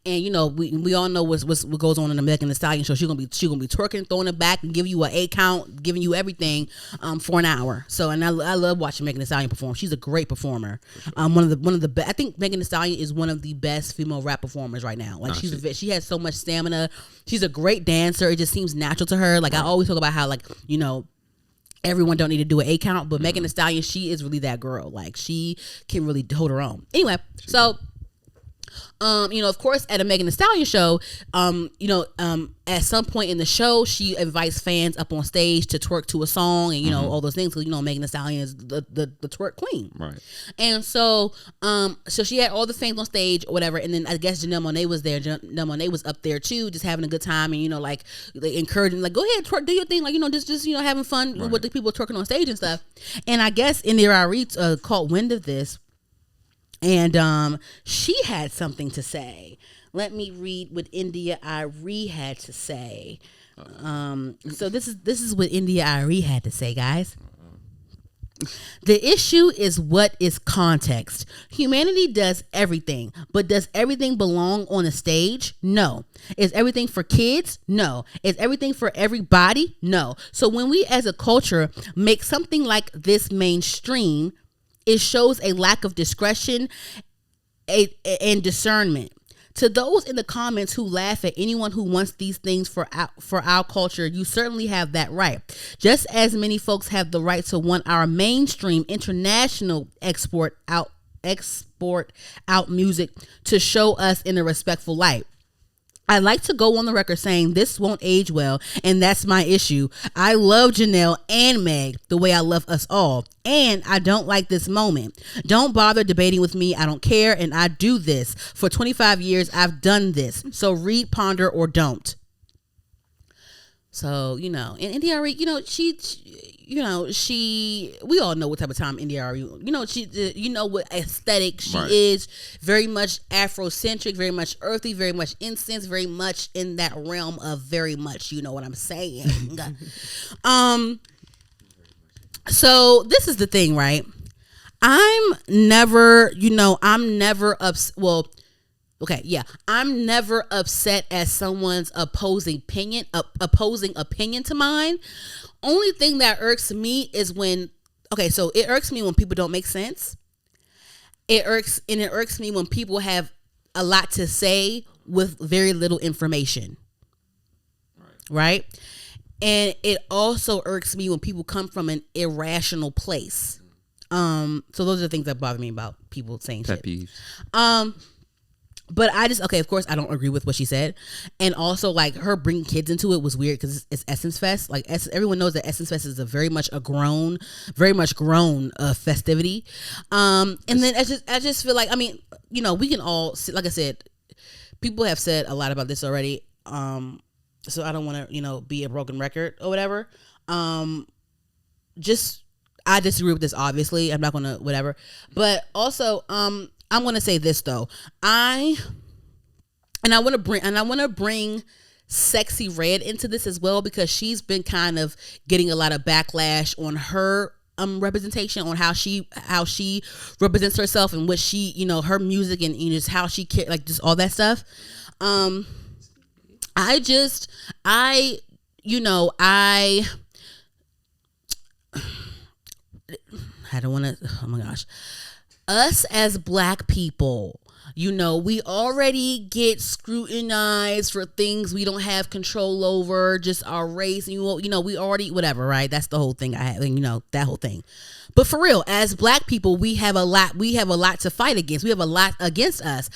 And we all know what goes on in the Megan Thee Stallion show. She's gonna be twerking, throwing it back, and give you an 8 count, giving you everything for an hour. So and I love watching Megan Thee Stallion perform. She's a great performer. One of the best. I think Megan Thee Stallion is one of the best female rap performers right now. Like she has so much stamina. She's a great dancer. It just seems natural to her. Like I always talk about how everyone don't need to do an 8 count, but Megan Thee Stallion, she is really that girl. Like she can really hold her own. Anyway, so of course, at a Megan Thee Stallion show, at some point in the show, she invites fans up on stage to twerk to a song and, all those things. Because, Megan Thee Stallion is the twerk queen. Right. And so she had all the fans on stage or whatever. And then I guess Janelle Monáe was there. Janelle Monáe was up there too, just having a good time and, encouraging, go ahead, twerk, do your thing. Just having fun with the people twerking on stage and stuff. And I guess India Arie caught wind of this. And she had something to say. Let me read what India Arie had to say. So this is what India Arie had to say, guys. The issue is what is context. Humanity does everything, but does everything belong on a stage? No. Is everything for kids? No. Is everything for everybody? No. So when we as a culture make something like this mainstream, it shows a lack of discretion and discernment. To those in the comments who laugh at anyone who wants these things for our culture, you certainly have that right. Just as many folks have the right to want our mainstream international export out music to show us in a respectful light. I like to go on the record saying this won't age well, and that's my issue. I love Janelle and Meg the way I love us all, and I don't like this moment. Don't bother debating with me. I don't care, and I do this. For 25 years, I've done this. So read, ponder, or don't. So, and India Arie, we all know what type of time India Arie, what aesthetic she is. Very much Afrocentric, very much earthy, very much incense, very much in that realm of very much, you know what I'm saying. So this is the thing, right? I'm never upset. I'm never upset at someone's opposing opinion to mine. Only thing that irks me is it irks me when people don't make sense. It irks me when people have a lot to say with very little information. Right? And it also irks me when people come from an irrational place. So those are the things that bother me about people saying pet shit. Peeves. But of course, I don't agree with what she said. And also, her bringing kids into it was weird because it's Essence Fest. Everyone knows that Essence Fest is a very much grown festivity. And then I just feel like, we can all, like I said, people have said a lot about this already. So I don't want to, be a broken record or whatever. I disagree with this, obviously. I'm not going to, whatever. But also, I'm going to say this though. I want to bring Sexyy Red into this as well, because she's been kind of getting a lot of backlash on her representation, on how she represents herself and what she, her music and just how she just all that stuff. I don't want to, oh my gosh. Us as Black people, we already get scrutinized for things we don't have control over, just our race, and we already, whatever, right? That's the whole thing I have, that whole thing. But for real, as Black people, we have a lot to fight against. We have a lot against us.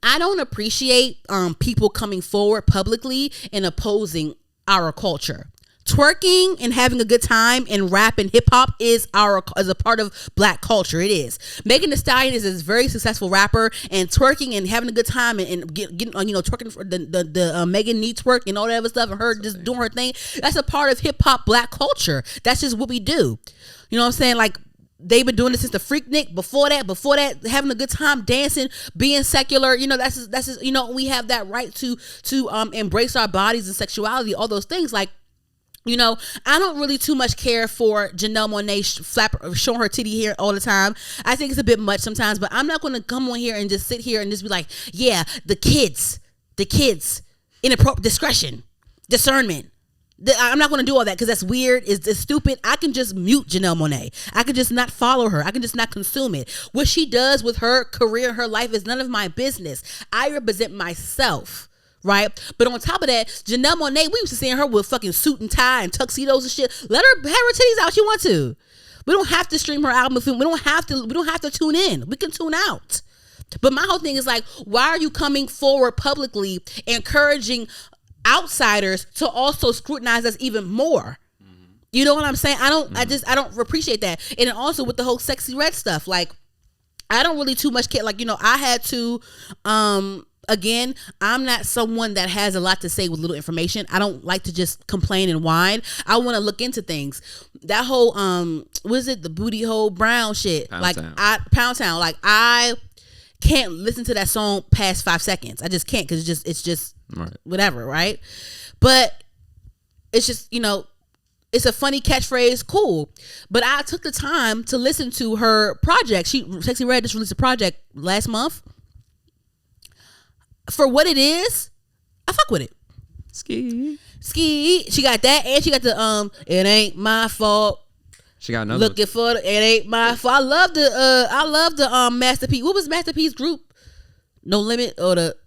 I don't appreciate people coming forward publicly and opposing our culture. Twerking and having a good time and rap and hip hop is a part of Black culture. It is. Megan Thee Stallion is a very successful rapper, and twerking and having a good time and getting twerking for the Megan knee twerk and all that other stuff, and her just doing her thing. That's a part of hip hop Black culture. That's just what we do. You know what I'm saying? Like, they've been doing this since the Freaknik. Before that, having a good time, dancing, being secular. That's just we have that right to embrace our bodies and sexuality, all those things. Like, You know, I don't really too much care for Janelle Monáe showing her titty hair all the time. I think it's a bit much sometimes, but I'm not going to come on here and just sit here and just be like, yeah, the kids, inappropriate discretion, discernment. I'm not going to do all that because that's weird. It's stupid. I can just mute Janelle Monáe. I can just not follow her. I can just not consume it. What she does with her career, her life is none of my business. I represent myself. Right? But on top of that, Janelle Monáe, we used to seeing her with fucking suit and tie and tuxedos and shit. Let her have her titties out if she wants to. We don't have to stream her album. We don't have to tune in. We can tune out. But my whole thing is like, why are you coming forward publicly encouraging outsiders to also scrutinize us even more? You know what I'm saying? I don't appreciate that. And then also with the whole Sexyy Red stuff, like, I don't really too much care. Like, you know, I had to, again, I'm not someone that has a lot to say with little information. I don't like to just complain and whine. I want to look into things. That whole what is it? The booty hole brown shit. Pound Town. Like, I can't listen to that song past 5 seconds. I just can't because it's just right. Whatever, right? But it's just, you know, it's a funny catchphrase, cool. But I took the time to listen to her project. Sexyy Red just released a project last month. For what it is, I fuck with it. Ski. She got that, and she got the It Ain't My Fault. She got another. Looking for the It Ain't My Fault. I love the Master P. What was Master P's group? No Limit or the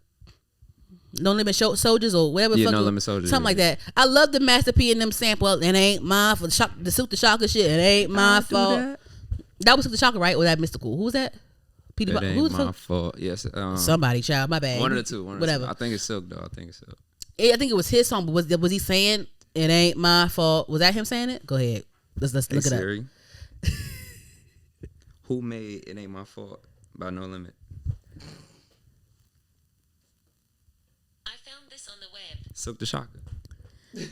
No Limit Soldiers or whatever. Yeah, No Limit Soldiers. Something like that. I love the Master P and them sample. It ain't my fault. The Silk the Shocker shit. It ain't my fault. That was Silk the Shocker, right? Or that Mystical? Who was that? It ain't my fault. Yes. Somebody, child. My bad. One of the two. Whatever. I think it's Silk though. I think it was his song, but was he saying it ain't my fault? Was that him saying it? Go ahead. Let's look it Siri. Who made It Ain't My Fault by No Limit? I found this on the web. Silk the Shocker.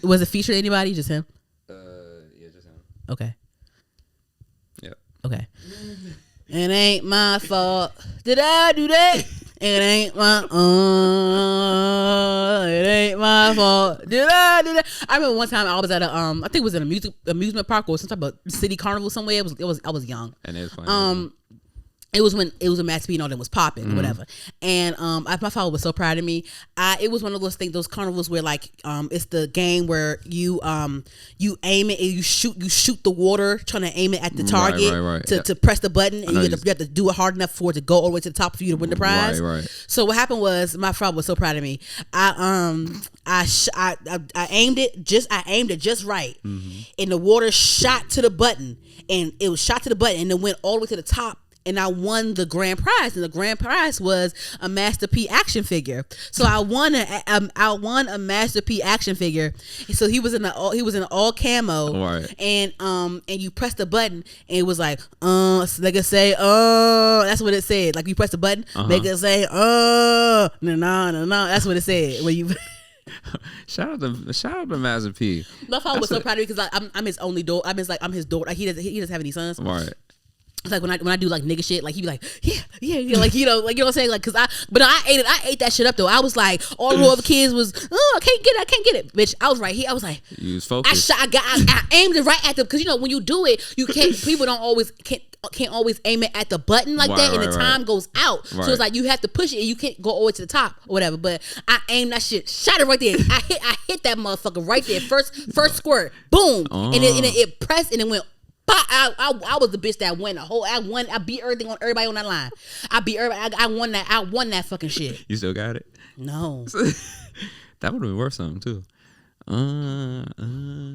Was it featured anybody? Just him? Yeah, just him. Okay. Yep. Okay. It ain't my fault. Did I do that? It ain't my it ain't my fault. Did I do that? I remember one time I was at a I think it was at an amusement park or some type of city carnival somewhere. I was young. And it was funny. It was when it was a Master P and all that was popping, whatever. And my father was so proud of me. It was one of those things, those carnivals where like it's the game where you aim it and you shoot the water, trying to aim it at the target right. To press the button, and you have to do it hard enough for it to go all the way to the top for you to win the prize. Right. So what happened was my father was so proud of me. I aimed it just right, and the water shot to the button, and it was shot to the button, and then went all the way to the top. And I won the grand prize, and the grand prize was a Master P action figure. So I won a Master P action figure. So he was in all camo, right. And you press the button, and it was like so they could say that's what it said. Like you press the button, they could say no. That's what it said when you. Shout out to Master P. My father was so proud of me because I'm his only daughter. I'm his daughter. He doesn't have any sons. Right. It's like when I do like nigga shit, like he be like, yeah, like you know what I'm saying, like I ate that shit up though. I was like, all the other kids was, I can't get it, bitch. I was right here. I was like, you was focused. I aimed it right at them because you know when you do it, you can't. People don't always can't always aim it at the button like that, and the time goes out. So it's like you have to push it, and you can't go all the way to the top or whatever. But I aimed that shit, shot it right there. I hit that motherfucker right there, first squirt, boom, and it pressed and it went. I was the bitch that won I beat everything on everybody on that line. I beat everybody. I won that fucking shit. You still got it? No. That would have been worth something too.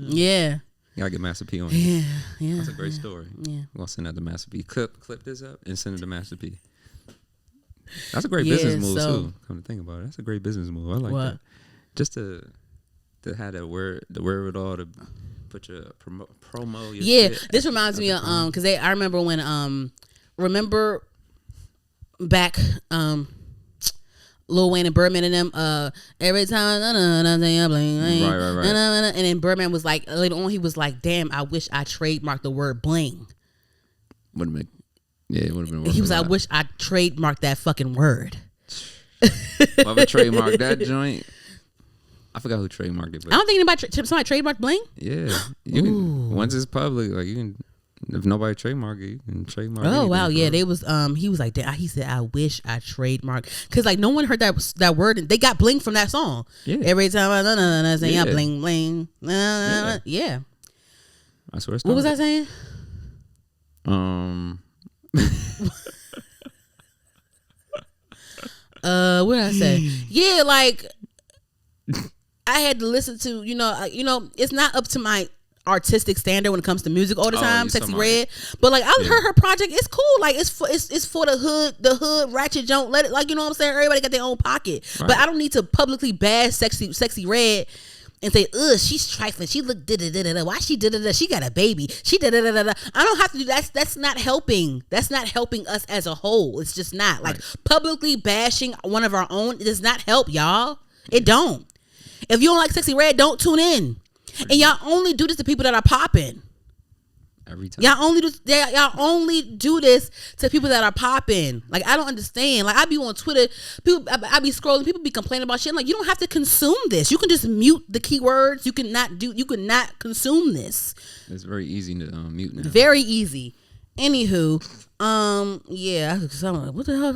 Yeah. You gotta get Master P on you. Yeah. That's a great story. Yeah. We'll send that to Master P. Clip this up and send it to Master P. That's a great business move too. Come to think about it, that's a great business move. I like that. Just to have the wherewithal to put your promo. Your shit. This reminds me of because I remember when remember back Lil Wayne and Birdman and them every time right. And then Birdman was like later on he was like, damn, I wish I trademarked the word bling. It would have been. He was like, I wish I trademarked that fucking word. If I trademark that joint. I forgot who trademarked it. But I don't think anybody somebody trademarked bling. Yeah, you can. Once it's public, like you can. If nobody trademark it, you can trademark. Oh wow, yeah, they was. He was like, he said, I wish I trademarked, because like no one heard that word, and they got bling from that song. Yeah. Every time I say yeah, bling bling. Yeah. I swear. What was I saying? What did I say? Yeah, like I had to listen to, it's not up to my artistic standard when it comes to music all the time. Sexyy Red, but like I heard her project. It's cool. Like it's for the hood ratchet. Don't let it, like, you know what I'm saying. Everybody got their own pocket, right. But I don't need to publicly bash Sexyy Red and say, ugh, she's trifling. She look da-da-da-da-da. Why she da-da-da? She got a baby. She da-da-da-da-da. I don't have to do that. That's not helping. That's not helping us as a whole. It's just not. Like, publicly bashing one of our own, it does not help, y'all. It don't. If you don't like Sexyy Red, don't tune in. And y'all only do this to people that are popping. Every time. Y'all only do this to people that are popping. Like, I don't understand. Like, I be on Twitter, I be scrolling, people be complaining about shit. I'm like, you don't have to consume this. You can just mute the keywords. You can not consume this. It's very easy to mute now. Very easy. Anywho, yeah, I'm like, what the hell?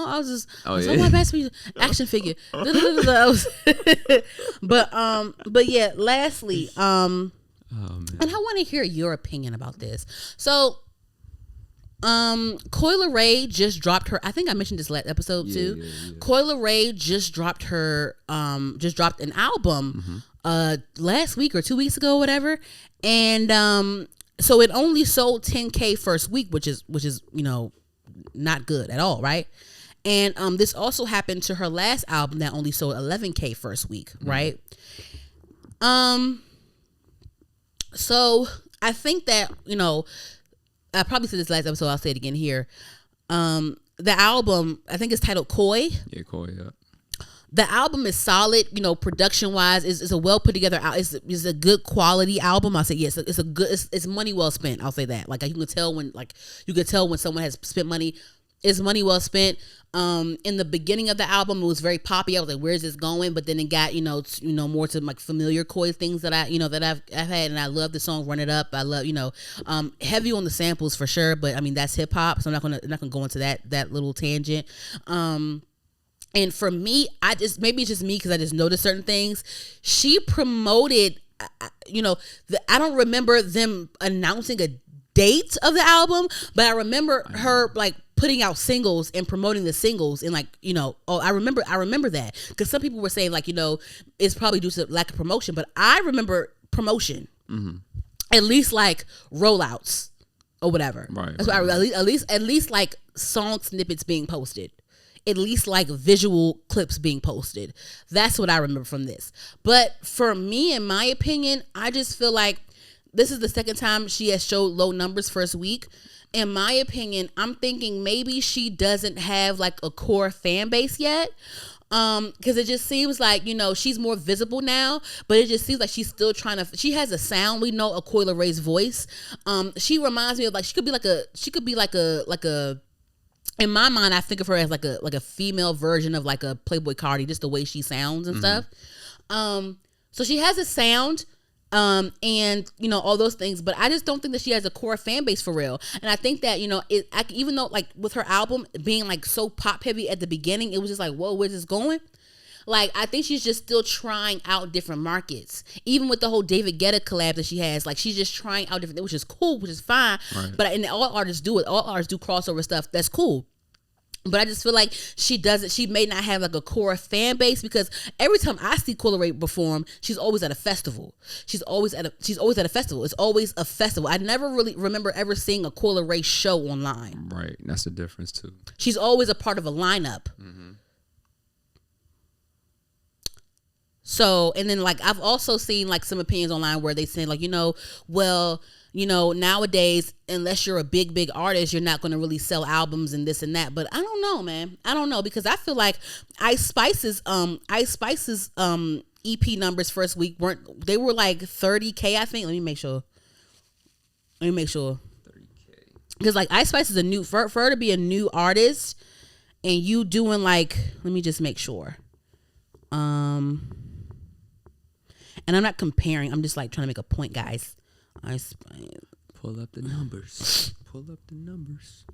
I was just, my best action figure. But yeah, lastly, and I want to hear your opinion about this. So, Coi Leray just dropped her. I think I mentioned this last episode too. Yeah. Coi Leray just dropped her. Just dropped an album. Last week or 2 weeks ago, whatever. And so it only sold 10K first week, which is not good at all, right? And this also happened to her last album that only sold 11K first week, right? So I think that, I probably said this last episode, I'll say it again here. The album, I think it's titled Coi. Yeah, Coi, yeah. The album is solid, production wise. It's a well put together. It's a good quality album. I'll say yes. It's money well spent. I'll say that. Like, you can tell when someone has spent money. It's money well spent. In the beginning of the album, it was very poppy. I was like, where's this going? But then it got, more to like familiar Coi things that I've had, and I love the song Run It Up. I love, heavy on the samples for sure, but I mean, that's hip hop, so I'm not gonna go into that little tangent. And for me, maybe it's just me because I just noticed certain things. She promoted, I don't remember them announcing a date of the album, but I remember her like putting out singles and promoting the singles, and like, I remember that, because some people were saying like, it's probably due to lack of promotion, but I remember promotion, at least like rollouts or whatever. Right. That's at least like song snippets being posted. At least like visual clips being posted. That's what I remember from this. But for me, in my opinion, I just feel like this is the second time she has showed low numbers first week. In my opinion, I'm thinking maybe she doesn't have like a core fan base yet. Because it just seems like, she's more visible now, but it just seems like she's still she has a sound. We know a Coi Leray's voice. She reminds me of like, she could be like a in my mind, I think of her as like a female version of like a Playboy Cardi, just the way she sounds and stuff. So she has a sound, and all those things, but I just don't think that she has a core fan base for real. And I think that even though like with her album being like so pop heavy at the beginning, it was just like, whoa, where's this going? Like, I think she's just still trying out different markets. Even with the whole David Guetta collab that she has, like, she's just trying out different things, which is cool, which is fine. Right. But all artists do it. All artists do crossover stuff. That's cool. But I just feel like she may not have like a core fan base, because every time I see Coi Leray perform, she's always at a festival. She's always at a festival. It's always a festival. I never really remember ever seeing a Coi Leray show online. Right. That's the difference too. She's always a part of a lineup. So, and then like I've also seen like some opinions online where they say like, nowadays, unless you're a big artist, you're not going to really sell albums and this and that. But I don't know, man. I don't know, because I feel like Ice Spice's EP numbers first week were like 30K, I think. Let me make sure. 30K. Because like Ice Spice is for her to be a new artist, and you doing like, let me just make sure. And I'm not comparing. I'm just like trying to make a point, guys. Ice Spice. Pull up the numbers. Pull up the numbers.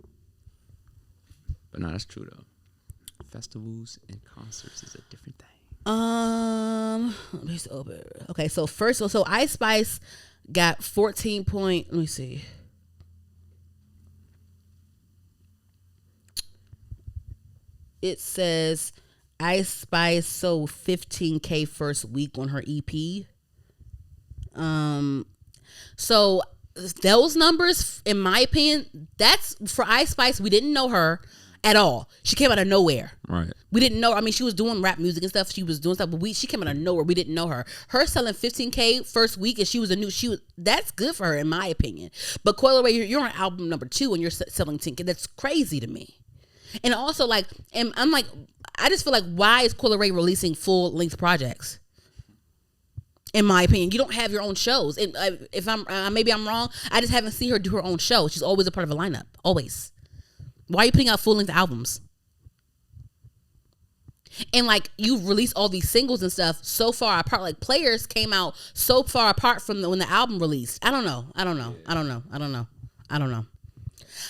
But no, that's true though. Festivals and concerts is a different thing. Let me see. Okay, so first, so Ice Spice got 14 point. Let me see. It says Ice Spice sold 15K first week on her EP. So those numbers, in my opinion, that's for Ice Spice. We didn't know her at all. She came out of nowhere. Right. We didn't know. I mean, she was doing rap music and stuff. She was doing stuff, but she came out of nowhere. We didn't know her. Her selling 15K first week, and that's good for her, in my opinion. But Coi Leray, you're on album number 2, and you're selling 10K. That's crazy to me. And also, like, and I'm like, I just feel like, why is Coi Leray releasing full length projects? In my opinion, you don't have your own shows. And if maybe I'm wrong, I just haven't seen her do her own show. She's always a part of a lineup, always. Why are you putting out full length albums? And like, you've released all these singles and stuff so far apart. Like, Players came out so far apart from when the album released. I don't know.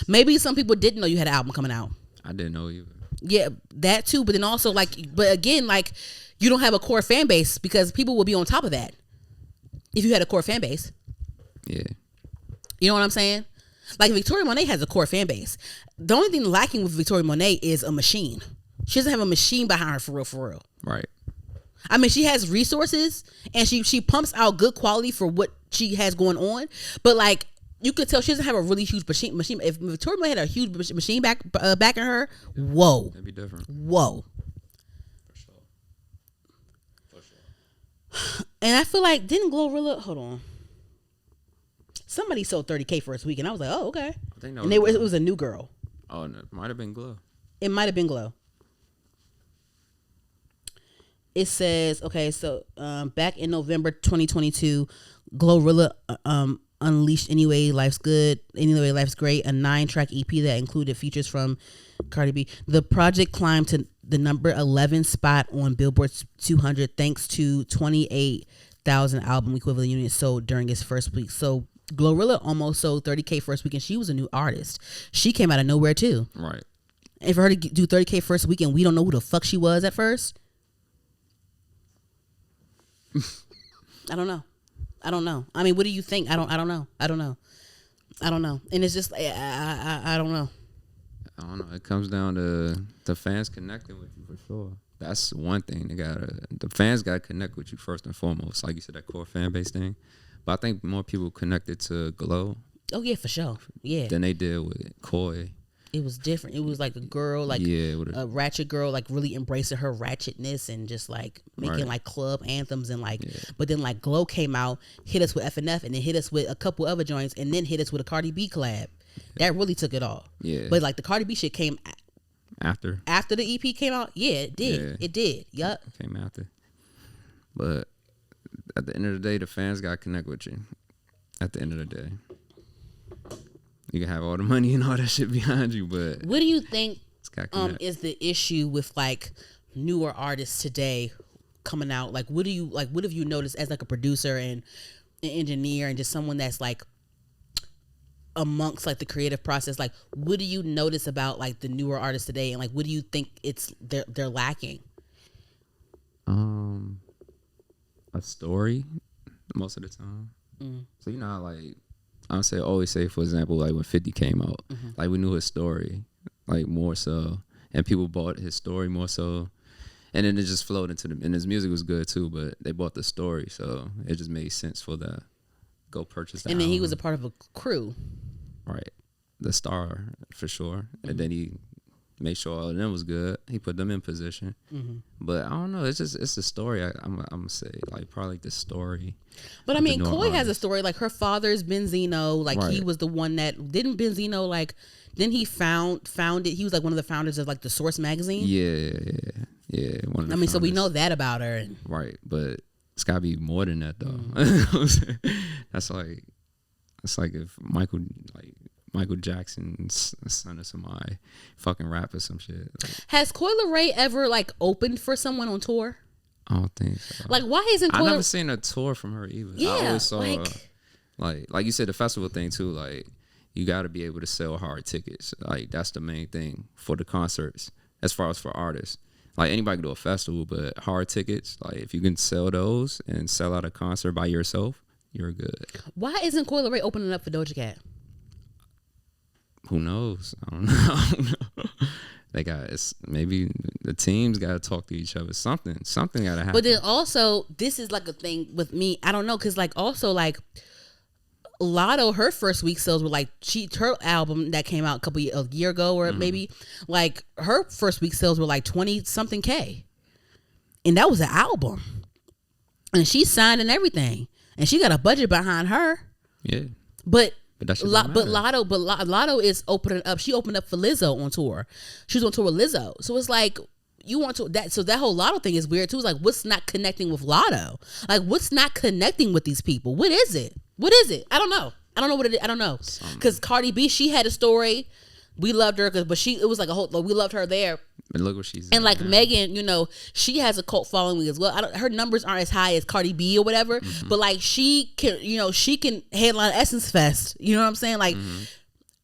Maybe some people didn't know you had an album coming out. I didn't know either. Yeah, that too. But then also, like, but again, like, you don't have a core fan base because people will be on top of that if you had a core fan base. Yeah. You know what I'm saying? Like, Victoria Monáe has a core fan base. The only thing lacking with Victoria Monáe is a machine. She doesn't have a machine behind her for real. Right. I mean, she has resources and she pumps out good quality for what she has going on. But like, you could tell she doesn't have a really huge machine. If Victoria Monáe had a huge machine backing her, whoa. That'd be different. Whoa. For sure. And I feel like, didn't Glorilla, hold on. Somebody sold 30K first week, and I was like, oh, okay. I think and it was a new girl. Oh, no, it might have been Glow. It might have been Glow. It says, okay, so back in November 2022, Glorilla unleashed Anyway Life's Good, Anyway Life's Great, a 9-track EP that included features from Cardi B. The project climbed to the number 11 spot on Billboard's 200 thanks to 28,000 album equivalent units sold during its first week. So Glorilla almost sold 30K first week, and she was a new artist. She came out of nowhere too. Right. And for her to do 30K first week and we don't know who the fuck she was at first, I don't know. I mean, what do you think? I don't know. And it's just, I don't know. I don't know. It comes down to the fans connecting with you for sure. That's one thing. The fans gotta connect with you first and foremost. Like you said, that core fan base thing. But I think more people connected to Glow. Oh yeah, for sure. Yeah. Than they did with Coi. It was different. It was like a girl, like a ratchet girl, like really embracing her ratchetness and just like making like club anthems and like. Yeah. But then like Glow came out, hit us with FNF, and then hit us with a couple other joints, and then hit us with a Cardi B collab. That really took it all. Yeah. But like the Cardi B shit came after the EP came out. Yeah, it did. Yeah. It did. Yup. It came after. But at the end of the day, the fans gotta connect with you. At the end of the day. You can have all the money and all that shit behind you, but what do you think is the issue with like newer artists today coming out? Like, what have you noticed as like a producer and an engineer and just someone that's like amongst like the creative process? Like, what do you notice about like the newer artists today, and like what do you think they're lacking? A story most of the time. So you know how like always say, for example, like when 50 came out, like we knew his story, like more so, and people bought his story more so, and then it just flowed into and his music was good too, but they bought the story, so it just made sense for the go purchase that. And then he was a part of a crew, right? The star for sure, and then he made sure all of them was good. He put them in position, but I don't know. It's a story. I'm gonna say like probably like the story. But I mean, Coi has a story. Like her father's Benzino. Like he was the one that didn't Benzino. Like then he founded. He was like one of the founders of like the Source magazine. Yeah. One of the founders. So we know that about her. Right, but it's gotta be more than that though. That's like if Michael Jackson's son of somebody fucking rap or some shit. Has Coi Leray ever like opened for someone on tour? I don't think so. Like, why isn't I Coi never seen a tour from her either. Yeah, I always saw like you said, the festival thing too. Like, you got to be able to sell hard tickets. Like, that's the main thing for the concerts, as far as for artists. Like, anybody can do a festival, but hard tickets, like, if you can sell those and sell out a concert by yourself, you're good. Why isn't Coi Leray opening up for Doja Cat? Who knows? I don't know. They got, maybe the teams got to talk to each other. Something got to happen. But then also, this is like a thing with me. I don't know, because like also like Lotto, her first week sales were like her album that came out a year ago, or maybe like her first week sales were like 20 something K, and that was an album, and she signed and everything, and she got a budget behind her. Yeah, but that's Lotto is opening up. She opened up for Lizzo on tour. She was on tour with Lizzo, so it's like you want to that. So that whole Lotto thing is weird too. It's like, what's not connecting with Lotto? Like, what's not connecting with these people? What is it? What is it? I don't know. I don't know what it is. I don't know. Because Cardi B, she had a story. We loved her, but it was like a whole. We loved her there. But look what she's. And like Megan, you know, she has a cult following as well. Her numbers aren't as high as Cardi B or whatever, but like she can headline Essence Fest. You know what I'm saying? Like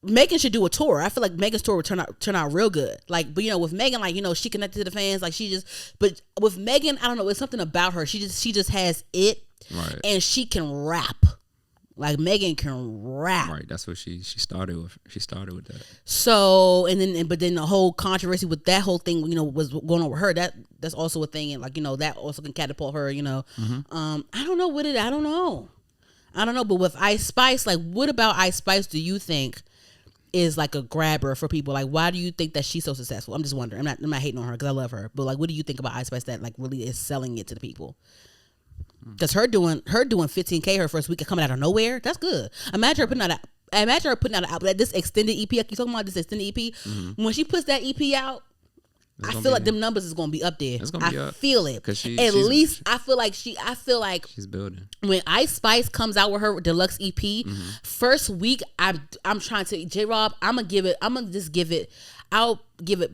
Megan should do a tour. I feel like Megan's tour would turn out real good. Like, but you know, with Megan, like, you know, she connected to the fans. Like, but with Megan, I don't know. It's something about her. She just has it, right? And she can rap. Like, Megan can rap. Right, that's what she started with. She started with that. So, but then the whole controversy with that whole thing, you know, was going on with her. That's also a thing, and like, you know, that also can catapult her. You know, I don't know what it. I don't know. But with Ice Spice, like, what about Ice Spice do you think is like a grabber for people? Like, why do you think that she's so successful? I'm just wondering. I'm not hating on her because I love her, but like, what do you think about Ice Spice that like really is selling it to the people? Because her doing 15K her first week coming out of nowhere, that's good. Imagine her putting out an album, this extended EP. Like you talking about this extended EP. When she puts that EP out, I feel like them numbers is gonna be up there. I feel it. At least I feel like she's building. When Ice Spice comes out with her deluxe EP, first week I'm trying to J-Rob. I'll give it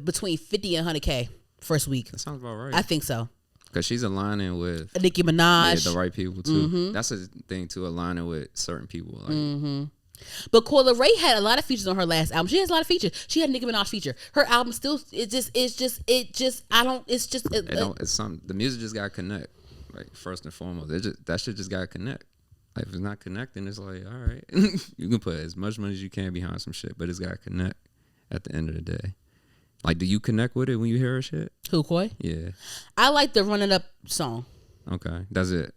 between 50 and 100K first week. That sounds about right. I think so. Because she's aligning with Nicki Minaj, the right people too. That's a thing too, aligning with certain people. Like, But Coi Leray had a lot of features on her last album. She has a lot of features. She had a Nicki Minaj feature. Her album still, it's something. The music just gotta connect. Like, first and foremost, that shit just gotta connect. Like, if it's not connecting, it's like, all right, you can put as much money as you can behind some shit, but it's gotta connect at the end of the day. Like, do you connect with it when you hear her shit? Who, Coi? Yeah. I like the Run It Up song. Okay, that's it.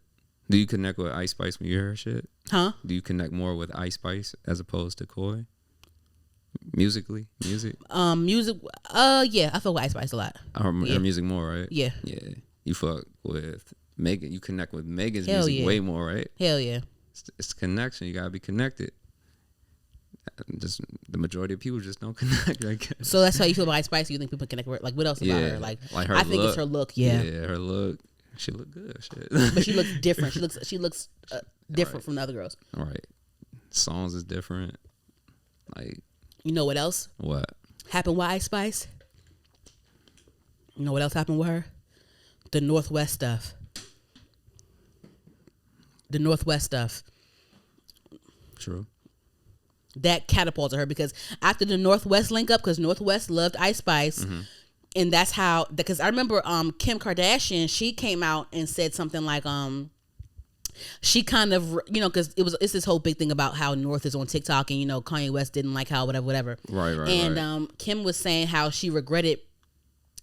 Do you connect with Ice Spice when you hear her shit? Huh? Do you connect more with Ice Spice as opposed to Coi? Music. Yeah, I fuck with Ice Spice a lot. Her music more, right? Yeah. Yeah. You fuck with Megan. You connect with Megan's Hell music yeah. way more, right? Hell yeah. It's connection. You gotta be connected. Just the majority of people just don't connect, I guess. So that's how you feel about Ice Spice? You think people connect with her? Like, what else about her? Like her I think it's her look. Yeah, her look. She look good. Shit. But she looks different. She looks different from the other girls. All right. Songs is different. Like, you know what else? What happened with Ice Spice? You know what else happened with her? The Northwest stuff. True. That catapulted her because after the Northwest link up, because Northwest loved Ice Spice, and that's how. Because I remember Kim Kardashian, she came out and said something like she kind of, you know, because it's this whole big thing about how North is on TikTok, and you know Kanye West didn't like how whatever. Right. And Kim was saying how she regretted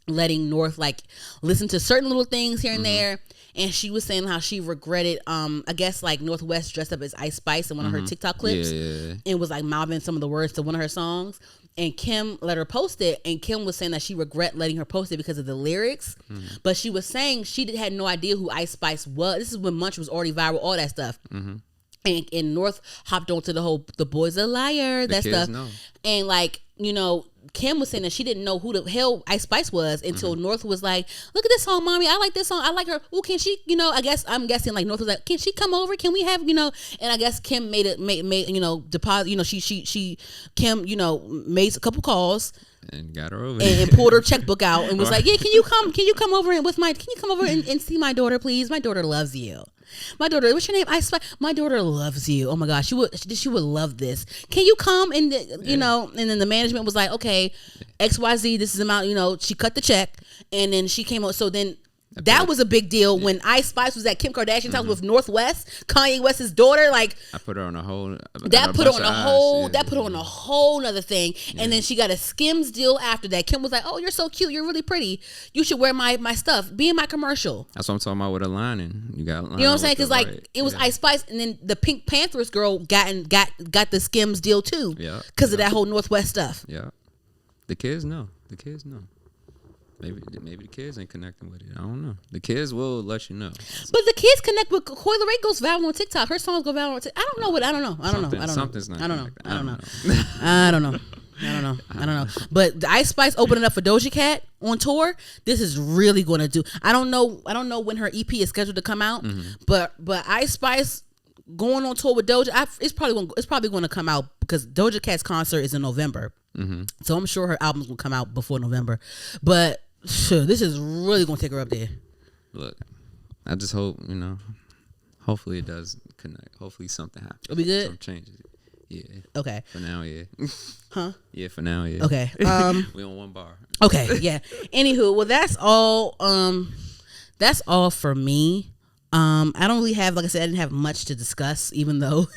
letting North like listen to certain little things here and there. And she was saying how she regretted, I guess, like Northwest dressed up as Ice Spice in one of her TikTok clips. Yeah. And was like mouthing some of the words to one of her songs. And Kim let her post it. And Kim was saying that she regret letting her post it because of the lyrics. But she was saying she had no idea who Ice Spice was. This is when Munch was already viral, all that stuff. And North hopped onto the boy's a liar, that stuff. Know. And like, you know, Kim was saying that she didn't know who the hell Ice Spice was until North was like, look at this song, mommy. I like this song. I like her. Ooh, can she, I'm guessing like North was like, can she come over? Can we have, and I guess Kim made deposit, Kim, made a couple calls. And got her over and pulled her checkbook out and was like, yeah, can you come over and see my daughter, please? My daughter loves you. My daughter, what's your name? I Spice. My daughter loves you. Oh my gosh, she would love this. Can you come? And and then the management was like, okay, XYZ, this is amount. She cut the check, and then she came out. So then that was a big deal when Ice Spice was at Kim Kardashian's house with Northwest, Kanye West's daughter. Like, I put her on a whole. That put her on a whole nother thing. Yeah. And then she got a Skims deal after that. Kim was like, "Oh, you're so cute. You're really pretty. You should wear my stuff. Be in my commercial." That's what I'm talking about with a lining. You got a line. You know what I'm saying? Because it was Ice Spice, and then the Pink Panthers girl got the Skims deal too. Yeah. Because of that whole Northwest stuff. Yeah. The kids know. Maybe the kids ain't connecting with it. I don't know. The kids will let you know. But the kids connect with Coi Leray goes viral on TikTok. Her songs go viral on TikTok. I don't know. Something's not. I don't know. But the Ice Spice opening up for Doja Cat on tour. This is really going to do. I don't know when her EP is scheduled to come out. But Ice Spice going on tour with Doja, it's probably going to come out because Doja Cat's concert is in November. So I'm sure her albums will come out before November. But sure, this is really going to take her up there. Look, I just hope, hopefully it does connect. Hopefully something happens. It'll be good? Some changes. Yeah. Okay. For now, yeah. Huh? Yeah, for now, yeah. Okay. We on one bar. Okay, yeah. Anywho, well, that's all. That's all for me. I don't really have, like I said, I didn't have much to discuss, even though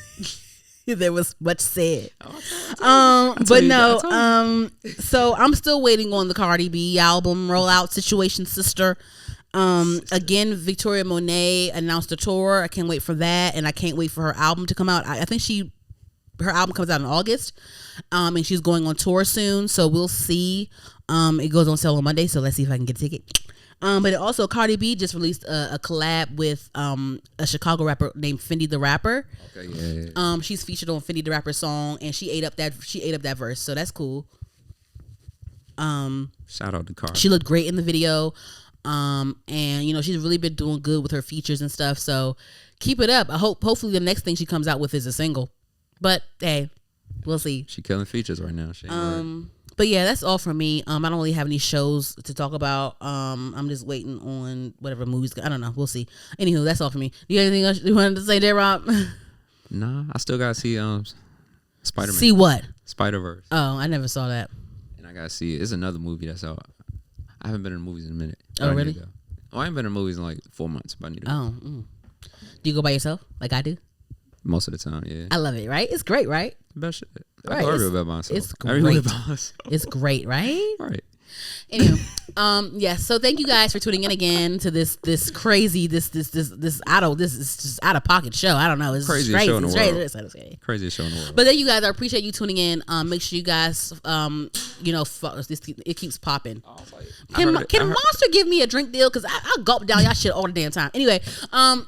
there was much said. But no. So I'm still waiting on the Cardi B album rollout situation, sister. Again, Victoria Monáe announced a tour. I can't wait for that, and I can't wait for her album to come out. I think her album comes out in August, and she's going on tour soon. So we'll see. It goes on sale on Monday, so let's see if I can get a ticket. But also Cardi B just released a collab with a Chicago rapper named Fendi the Rapper. Okay, yeah. She's featured on Fendi the Rapper's song, and she ate up that verse, so that's cool. Shout out to Cardi. She looked great in the video, and she's really been doing good with her features and stuff. So keep it up. Hopefully the next thing she comes out with is a single. But hey, we'll see. She killing features right now. She But yeah, that's all from me. I don't really have any shows to talk about. I'm just waiting on whatever movies. I don't know. We'll see. Anywho, that's all for me. Do you have anything else you wanted to say there, Rob? Nah, I still gotta see Spider-Man. See what? Spider-Verse. Oh, I never saw that. And I gotta see it. It's another movie that's out. I haven't been in movies in a minute. Oh, really? I ain't been in movies in like 4 months, but I need to go. Oh. Do you go by yourself like I do? Most of the time, yeah. I love it, right? It's great, right? Best shit. Right. I go everywhere by myself. It's great. It's great, right? Right. Anyway, yes. So thank you guys for tuning in again to this crazy this is just out of pocket show. I don't know. It's craziest show in the world. It's Craziest show in the world. But then you guys, I appreciate you tuning in. Make sure you guys, it keeps popping. Can Monster give me a drink deal? Because I'll gulp down y'all shit all the damn time. Anyway,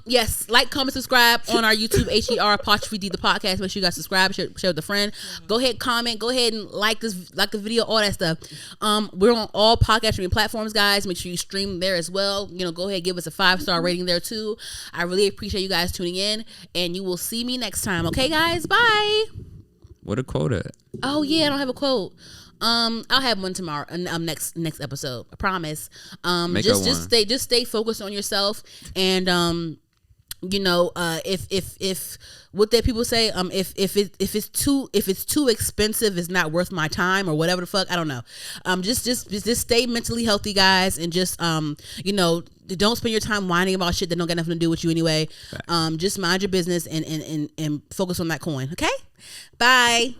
yes, like, comment, subscribe on our YouTube HER_D the podcast. Make sure you guys subscribe, share with a friend. Go ahead, comment. Go ahead and like the video, all that stuff. We're on all podcast streaming platforms, guys. Make sure you stream there as well. Go ahead, give us a 5-star rating there too. I really appreciate you guys tuning in, and you will see me next time. Okay, guys, bye. What a quote at? Oh yeah, I don't have a quote. I'll have one tomorrow. Next episode, I promise. Just stay focused on yourself, and if what that people say, if it's too expensive, it's not worth my time, or whatever the fuck. I don't know. Just stay mentally healthy, guys, and just don't spend your time whining about shit that don't got nothing to do with you anyway. Just mind your business and focus on that coin. Okay, bye.